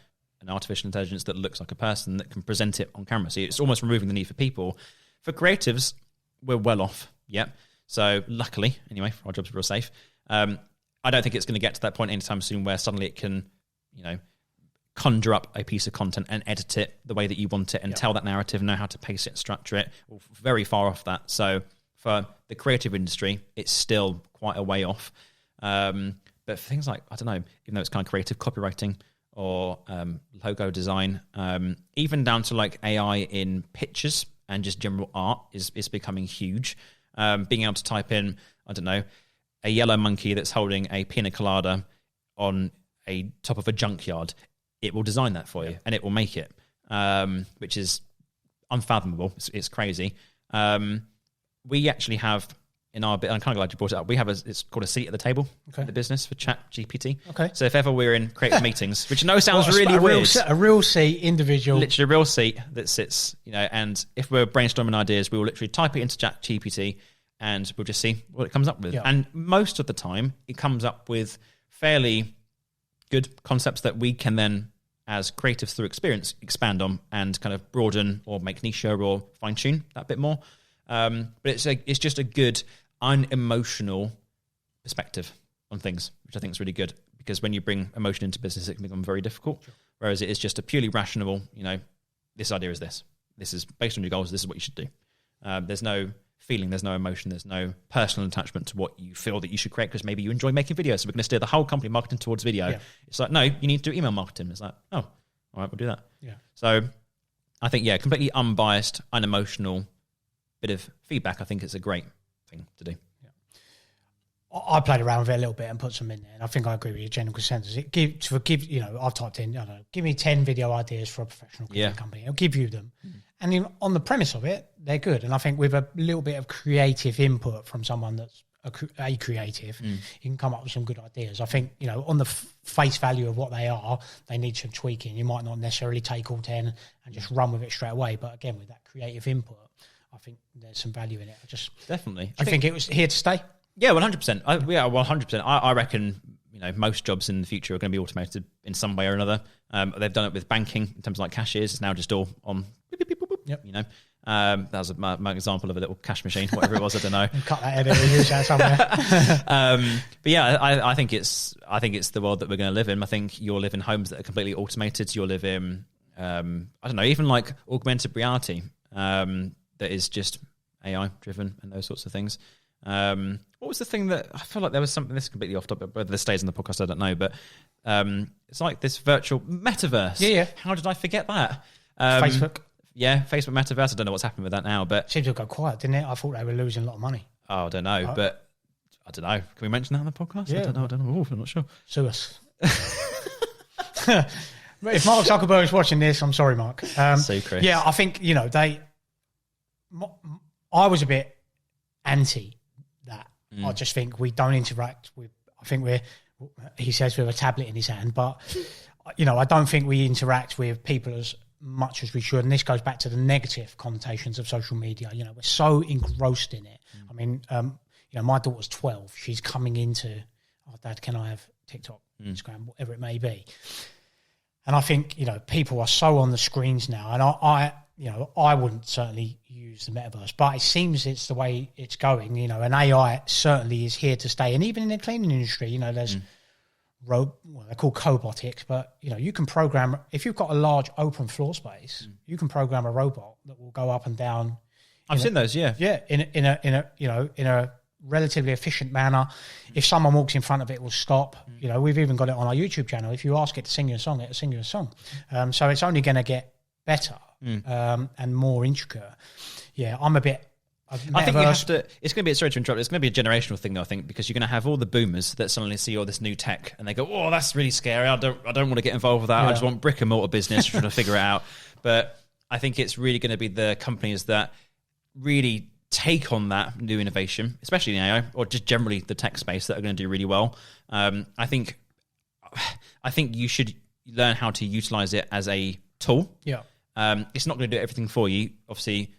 artificial intelligence that looks like a person that can present it on camera. So it's almost removing the need for people. For creatives, we're well off. Yeah. So luckily, anyway, our jobs are real safe. I don't think it's going to get to that point anytime soon where suddenly it can, conjure up a piece of content and edit it the way that you want it and tell that narrative, know how to pace it and structure it. We're very far off that. So for the creative industry, it's still quite a way off. But for things like, I don't know, even though it's kind of creative copywriting or logo design, even down to like AI in pictures and just general art is becoming huge. Being able to type in, I don't know, a yellow monkey that's holding a pina colada on a top of a junkyard, it will design that for you and it will make it, which is unfathomable. It's crazy. We actually have in our bit, I'm kind of glad you brought it up. We have it's called a seat at the table in the business for Chat GPT. Okay. So if ever we're in creative meetings, which I know sounds really weird, a real seat, individual, literally a real seat that sits, and if we're brainstorming ideas, we will literally type it into Chat GPT and we'll just see what it comes up with. Yeah. And most of the time, it comes up with fairly good concepts that we can then, as creatives through experience, expand on and kind of broaden or make niche or fine tune that bit more. But it's just a good unemotional perspective on things, which I think is really good, because when you bring emotion into business, it can become very difficult. Sure. Whereas it is just a purely rational, this idea is this is based on your goals, this is what you should do. There's no feeling, there's no emotion, there's no personal attachment to what you feel that you should create, because maybe you enjoy making videos, so we're going to steer the whole company marketing towards video. Yeah. It's like, no, you need to do email marketing. It's like, oh, all right, we'll do that. Yeah. So I think, completely unbiased, unemotional bit of feedback, I think it's a great thing to do. Yeah. I played around with it a little bit and put some in there, and I think I agree with your general consensus. I've typed in, give me 10 video ideas for a professional company. It'll give you them. Mm. And on the premise of it, they're good. And I think with a little bit of creative input from someone that's a creative, you can come up with some good ideas. I think, on the face value of what they need some tweaking. You might not necessarily take all 10 and just run with it straight away. But again, with that creative input, I think there's some value in it. Definitely. I think it was here to stay. Yeah, 100%. 100%. I reckon, most jobs in the future are going to be automated in some way or another. They've done it with banking in terms of like cashiers. It's now just all on. Yep. That was my example of a little cash machine, whatever it was. I don't know. Cut that edit. We'll use that somewhere. But yeah, I think it's the world that we're going to live in. I think you'll live in homes that are completely automated. You'll live in, I don't know, even like augmented reality. That is just AI driven and those sorts of things. What was the thing that I feel like there was something, this is completely off topic, whether this stays in the podcast, I don't know, but it's like this virtual metaverse. Yeah. How did I forget that? Facebook. Yeah, Facebook metaverse. I don't know what's happened with that now, but seems to have gone quiet, didn't it? I thought they were losing a lot of money. Oh, I don't know, but I don't know. Can we mention that on the podcast? Yeah. I don't know. Oh, I'm not sure. Sue us. If Mark Zuckerberg is watching this, I'm sorry, Mark. So Chris. Yeah, I think, I was a bit anti that. I just think we don't interact with, he says with a tablet in his hand, but, I don't think we interact with people as much as we should. And this goes back to the negative connotations of social media. We're so engrossed in it. I mean, my daughter's 12. She's coming into, Dad, can I have TikTok, Instagram, whatever it may be. And I think, people are so on the screens now. And I wouldn't certainly use the metaverse, but it seems it's the way it's going, and AI certainly is here to stay. And even in the cleaning industry, there's they're called cobotics, but you can program, if you've got a large open floor space, you can program a robot that will go up and down. I've seen those, yeah. Yeah, in a relatively efficient manner. If someone walks in front of it, it will stop. We've even got it on our YouTube channel. If you ask it to sing you a song, it'll sing you a song. So it's only going to get better and more intricate. Yeah, I'm a bit. I think you have to. It's going to be. Sorry to interrupt. It's going to be a generational thing, though. I think, because you're going to have all the boomers that suddenly see all this new tech and they go, "Oh, that's really scary. I don't want to get involved with that. Yeah. I just want brick and mortar business, trying to figure it out." But I think it's really going to be the companies that really take on that new innovation, especially in AI or just generally the tech space, that are going to do really well. I think you should learn how to utilize it as a tool. Yeah. It's not going to do everything for you. Obviously,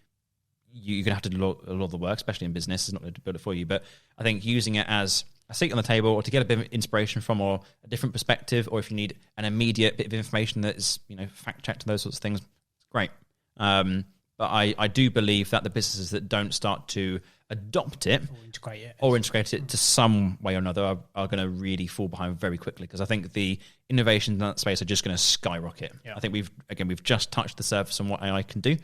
you're going to have to do a lot of the work, especially in business. It's not going to build it for you. But I think using it as a seat on the table, or to get a bit of inspiration from, or a different perspective, or if you need an immediate bit of information that is, fact-checked and those sorts of things, it's great. But I do believe that the businesses that don't start to adopt it or integrate it to some way or another are going to really fall behind very quickly, because I think the innovations in that space are just going to skyrocket. Yeah. I think we've just touched the surface on what AI can do.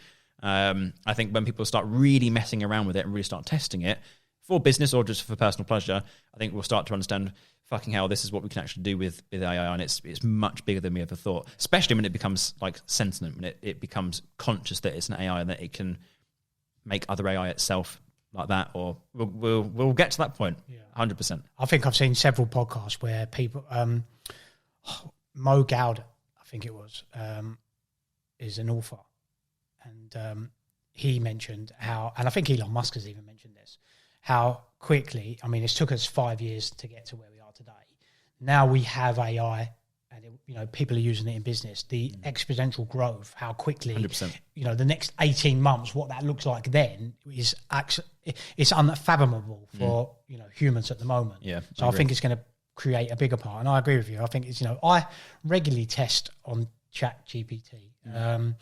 I think when people start really messing around with it and really start testing it for business or just for personal pleasure, I think we'll start to understand, fucking hell, this is what we can actually do with AI, and it's much bigger than we ever thought, especially when it becomes like sentient, when it becomes conscious that it's an AI and that it can make other AI itself like that, or we'll get to that point. 100%. I think I've seen several podcasts where people, Mo Gowda, I think it was, is an author, and he mentioned how, and I think Elon Musk has even mentioned this, how quickly, I mean, it's took us 5 years to get to where we are today. Now we have AI, and people are using it in business. The exponential growth, how quickly, 100%. The next 18 months, what that looks like then is actually, it's unfathomable for humans at the moment. Yeah, so I think it's going to create a bigger part, and I agree with you. I think it's I regularly test on Chat GPT.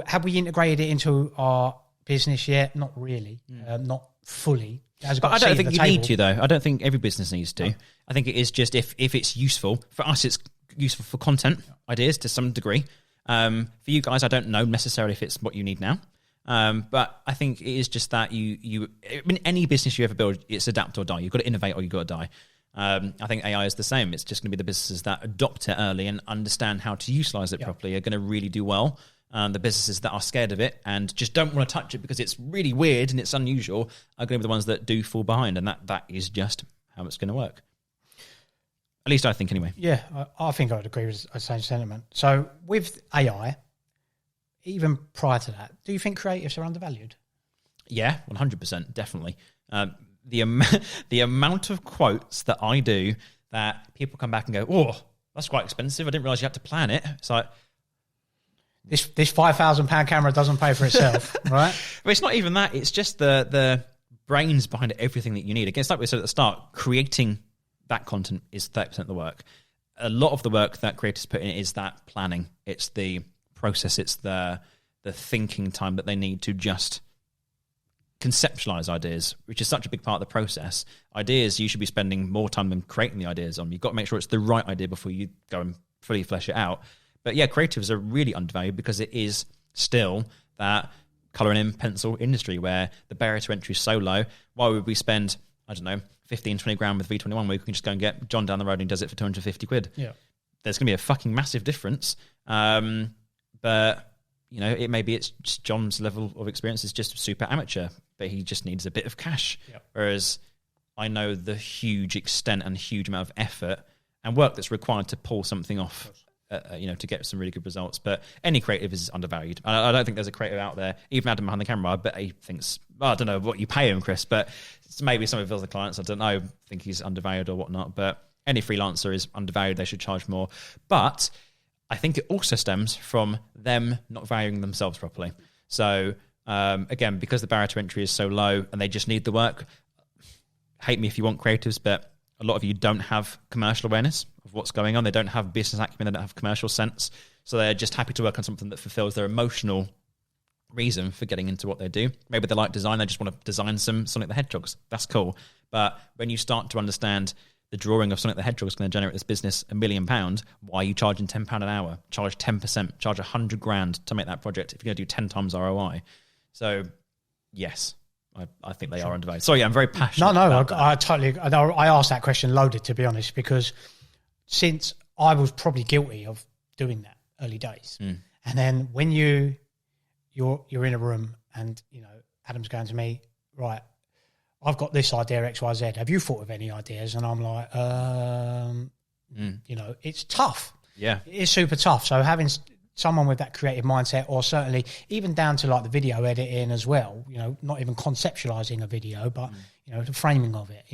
Have we integrated it into our business yet? Not really, not fully. But I don't think you need to, though. I don't think every business needs to. No. I think it is just if it's useful. For us, it's useful for content ideas to some degree. For you guys, I don't know necessarily if it's what you need now. But I think it is just that any business you ever build, it's adapt or die. You've got to innovate or you've got to die. I think AI is the same. It's just going to be the businesses that adopt it early and understand how to utilize it properly are going to really do well. The businesses that are scared of it and just don't want to touch it because it's really weird and it's unusual are going to be the ones that do fall behind. And that is just how it's going to work. At least I think anyway. Yeah, I think I would agree with the same sentiment. So with AI, even prior to that, do you think creatives are undervalued? Yeah, 100%, definitely. The amount of quotes that I do that people come back and go, oh, that's quite expensive. I didn't realise you had to plan it. It's like, this £5,000 camera doesn't pay for itself, right? But it's not even that. It's just the brains behind everything that you need. Again, it's like we said at the start, creating that content is 30% of the work. A lot of the work that creators put in is that planning. It's the process. It's the thinking time that they need to just conceptualize ideas, which is such a big part of the process. Ideas, you should be spending more time than creating the ideas on. You've got to make sure it's the right idea before you go and fully flesh it out. But yeah, creatives are really undervalued because it is still that colouring in pencil industry where the barrier to entry is so low. Why would we spend, I don't know, 15, 20 grand with V21 where we can just go and get John down the road and he does it for 250 quid? Yeah. There's going to be a fucking massive difference. But, it maybe it's just John's level of experience is just super amateur, but he just needs a bit of cash. Yep. Whereas I know the huge extent and huge amount of effort and work that's required to pull something off. To get some really good results. But any creative is undervalued. I don't think there's a creative out there, even Adam behind the camera, I bet he thinks, I don't know what you pay him, Chris, but maybe some of the clients, I don't know, think he's undervalued or whatnot. But any freelancer is undervalued. They should charge more. But I think it also stems from them not valuing themselves properly. So again, because the barrier to entry is so low and they just need the work, hate me if you want creatives, but a lot of you don't have commercial awareness of what's going on. They don't have business acumen. They don't have commercial sense. So they're just happy to work on something that fulfills their emotional reason for getting into what they do. Maybe they like design. They just want to design some Sonic the Hedgehogs. That's cool. But when you start to understand the drawing of Sonic the Hedgehog is going to generate this business £1 million, why are you charging £10 an hour? Charge 10%. Charge 100 grand to make that project if you're going to do 10 times ROI. So, yes. I think they are undervalued. Sorry, I'm very passionate. No, I totally. I asked that question loaded, to be honest, because since I was probably guilty of doing that early days, and then when you're in a room and Adam's going to me, right, I've got this idea X Y Z. Have you thought of any ideas? And I'm like, it's tough. Yeah, it's super tough. So having someone with that creative mindset, or certainly even down to like the video editing as well, not even conceptualizing a video, but the framing of it,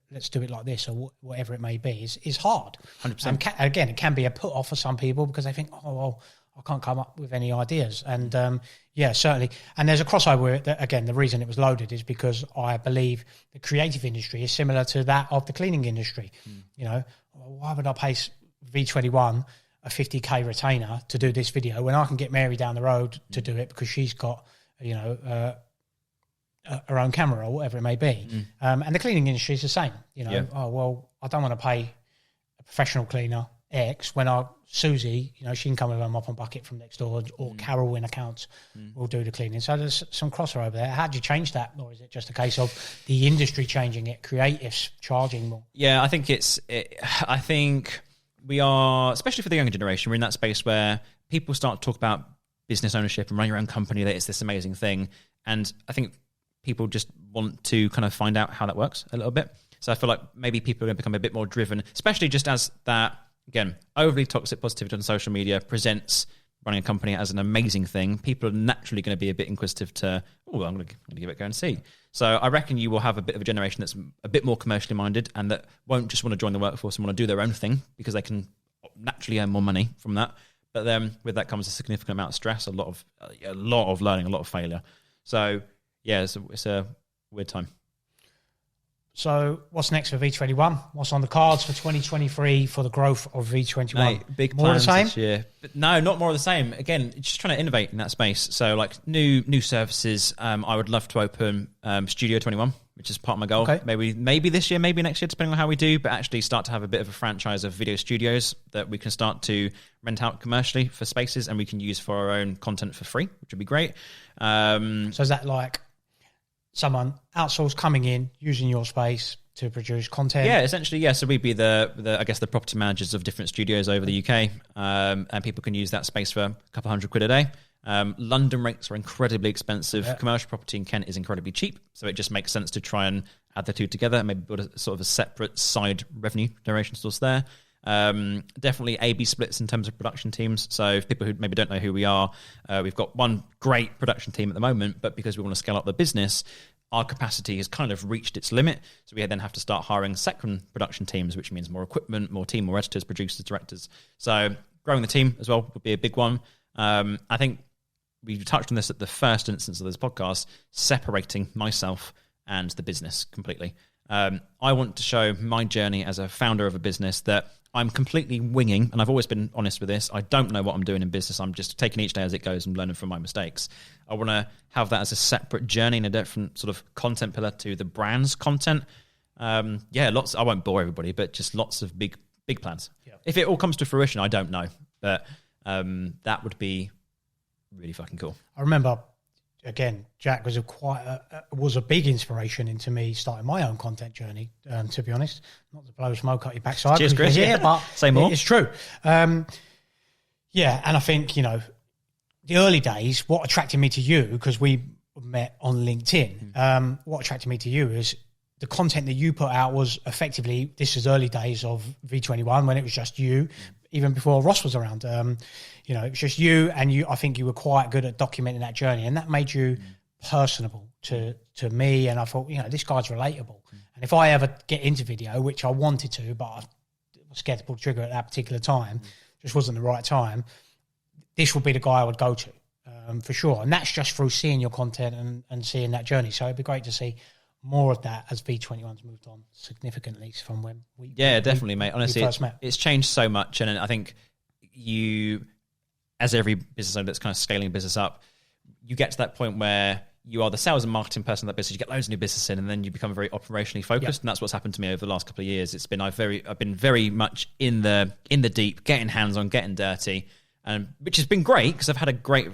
let's do it like this or whatever it may be, is hard. 100%. And again, it can be a put off for some people because they think, oh, well, I can't come up with any ideas. And certainly. And there's a crossover that, again, the reason it was loaded is because I believe the creative industry is similar to that of the cleaning industry. Why would I pay V21 a 50k retainer to do this video when I can get Mary down the road to do it because she's got, her own camera or whatever it may be. And the cleaning industry is the same. Oh, well, I don't want to pay a professional cleaner X when Susie, she can come with her mop and bucket from next door, or Carol in accounts will do the cleaning. So there's some crossover there. How do you change that? Or is it just a case of the industry changing it, creatives charging more? Yeah, I think I think we are, especially for the younger generation, we're in that space where people start to talk about business ownership and running your own company, that it's this amazing thing. And I think people just want to kind of find out how that works a little bit. So I feel like maybe people are going to become a bit more driven, especially just as that, again, overly toxic positivity on social media presents running a company as an amazing thing. People are naturally going to be a bit inquisitive to, I'm going to give it a go and see. So I reckon you will have a bit of a generation that's a bit more commercially minded and that won't just want to join the workforce and want to do their own thing because they can naturally earn more money from that. But then with that comes a significant amount of stress, a lot of learning, a lot of failure. So yeah, it's a weird time. So what's next for V21? What's on the cards for 2023 for the growth of V21? Mate, big more plans of the same this year. But no, not more of the same. Again, just trying to innovate in that space. So like new services. I would love to open Studio 21, which is part of my goal. Okay. Maybe this year, maybe next year, depending on how we do, but actually start to have a bit of a franchise of video studios that we can start to rent out commercially for spaces and we can use for our own content for free, which would be great. So is that like someone outsourced coming in, using your space to produce content? Yeah, essentially, yeah. So we'd be the I guess the property managers of different studios over the UK, and people can use that space for a couple £100 a day. London rates are incredibly expensive. Yeah. Commercial property in Kent is incredibly cheap, so it just makes sense to try and add the two together and maybe build a sort of a separate side revenue generation source there. Definitely A/B splits in terms of production teams. So if people who maybe don't know who we are, we've got one great production team at the moment, but because we want to scale up the business, our capacity has kind of reached its limit. So we then have to start hiring second production teams, which means more equipment, more team, more editors, producers, directors. So growing the team as well would be a big one. I think we touched on this at the first instance of this podcast, separating myself and the business completely. I want to show my journey as a founder of a business that I'm completely winging, and I've always been honest with this. I don't know what I'm doing in business. I'm just taking each day as it goes and learning from my mistakes. I want to have that as a separate journey and a different sort of content pillar to the brand's content. Lots. I won't bore everybody, but just lots of big plans. Yeah. If it all comes to fruition, I don't know, but that would be really fucking cool. I remember, again, Jack was a big inspiration into me starting my own content journey, to be honest. Not to blow smoke up your backside. Cheers, Chris. Yeah, but say more. It's true. And I think, the early days, what attracted me to you, because we met on LinkedIn, what attracted me to you is the content that you put out was effectively, this is early days of V21 when it was just you, even before Ross was around. It was just you, and I think you were quite good at documenting that journey, and that made you personable to me. And I thought, this guy's relatable. And if I ever get into video, which I wanted to, but I was scared to pull the trigger at that particular time, just wasn't the right time, this would be the guy I would go to, for sure. And that's just through seeing your content and seeing that journey. So it'd be great to see more of that as V21's moved on significantly from when we definitely, mate. Honestly, first met. It's changed so much, and I think as every business owner that's kind of scaling a business up, you get to that point where you are the sales and marketing person of that business. You get loads of new business in, and then you become very operationally focused. And that's what's happened to me over the last couple of years. It's been I've been very much in the deep, getting hands on, getting dirty, which has been great because I've had a great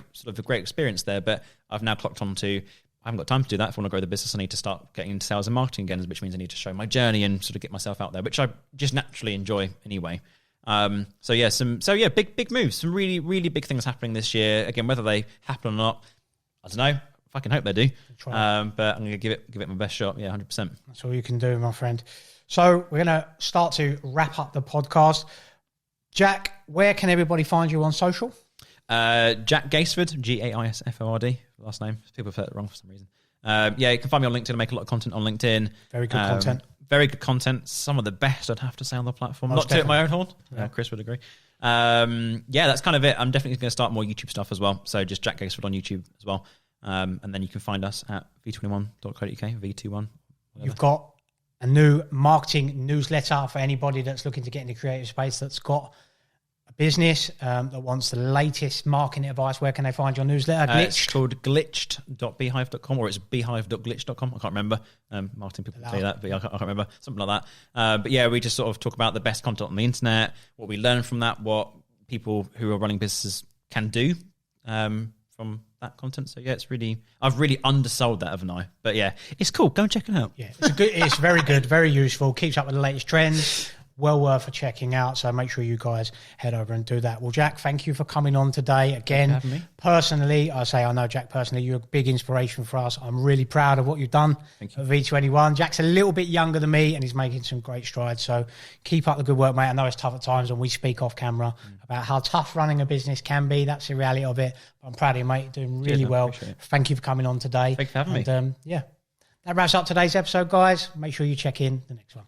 experience there. But I've now clocked on to, I haven't got time to do that. If I want to grow the business, I need to start getting into sales and marketing again, which means I need to show my journey and sort of get myself out there, which I just naturally enjoy anyway. Big moves, some really, really big things happening this year. Again, whether they happen or not, I don't know. I fucking hope they do. But I'm going to give it my best shot. Yeah, 100%. That's all you can do, my friend. So we're going to start to wrap up the podcast. Jack, where can everybody find you on social? Jack Gaisford, Gaisford, last name. People have heard it wrong for some reason. You can find me on LinkedIn. I make a lot of content on LinkedIn. Very good content. Very good content. Some of the best, I'd have to say, on the platform. Not to it my own horn. Yeah. Chris would agree. That's kind of it. I'm definitely going to start more YouTube stuff as well. So just Jack Gaisford on YouTube as well. And then you can find us at v21.co.uk, V21. Whatever. You've got a new marketing newsletter for anybody that's looking to get into creative space, that's got a business that wants the latest marketing advice. Where can they find your newsletter? It's called glitched.beehive.com, or it's beehive.glitch.com. I can't remember. Marketing people say that, but I can't remember. Something like that. We just sort of talk about the best content on the internet, what we learn from that, what people who are running businesses can do from that content. So I've really undersold that, haven't I? But yeah, it's cool. Go and check it out. Yeah, it's very good, very useful. Keeps up with the latest trends. well worth a checking out. So make sure you guys head over and do that. Well, Jack, thank you for coming on today. Again, personally, I know Jack personally, you're a big inspiration for us. I'm really proud of what you've done at V21. Jack's a little bit younger than me and he's making some great strides. So keep up the good work, mate. I know it's tough at times and we speak off camera about how tough running a business can be. That's the reality of it. But I'm proud of you, mate. You're doing really well. Thank you for coming on today. Thanks for having me. That wraps up today's episode, guys. Make sure you check in the next one.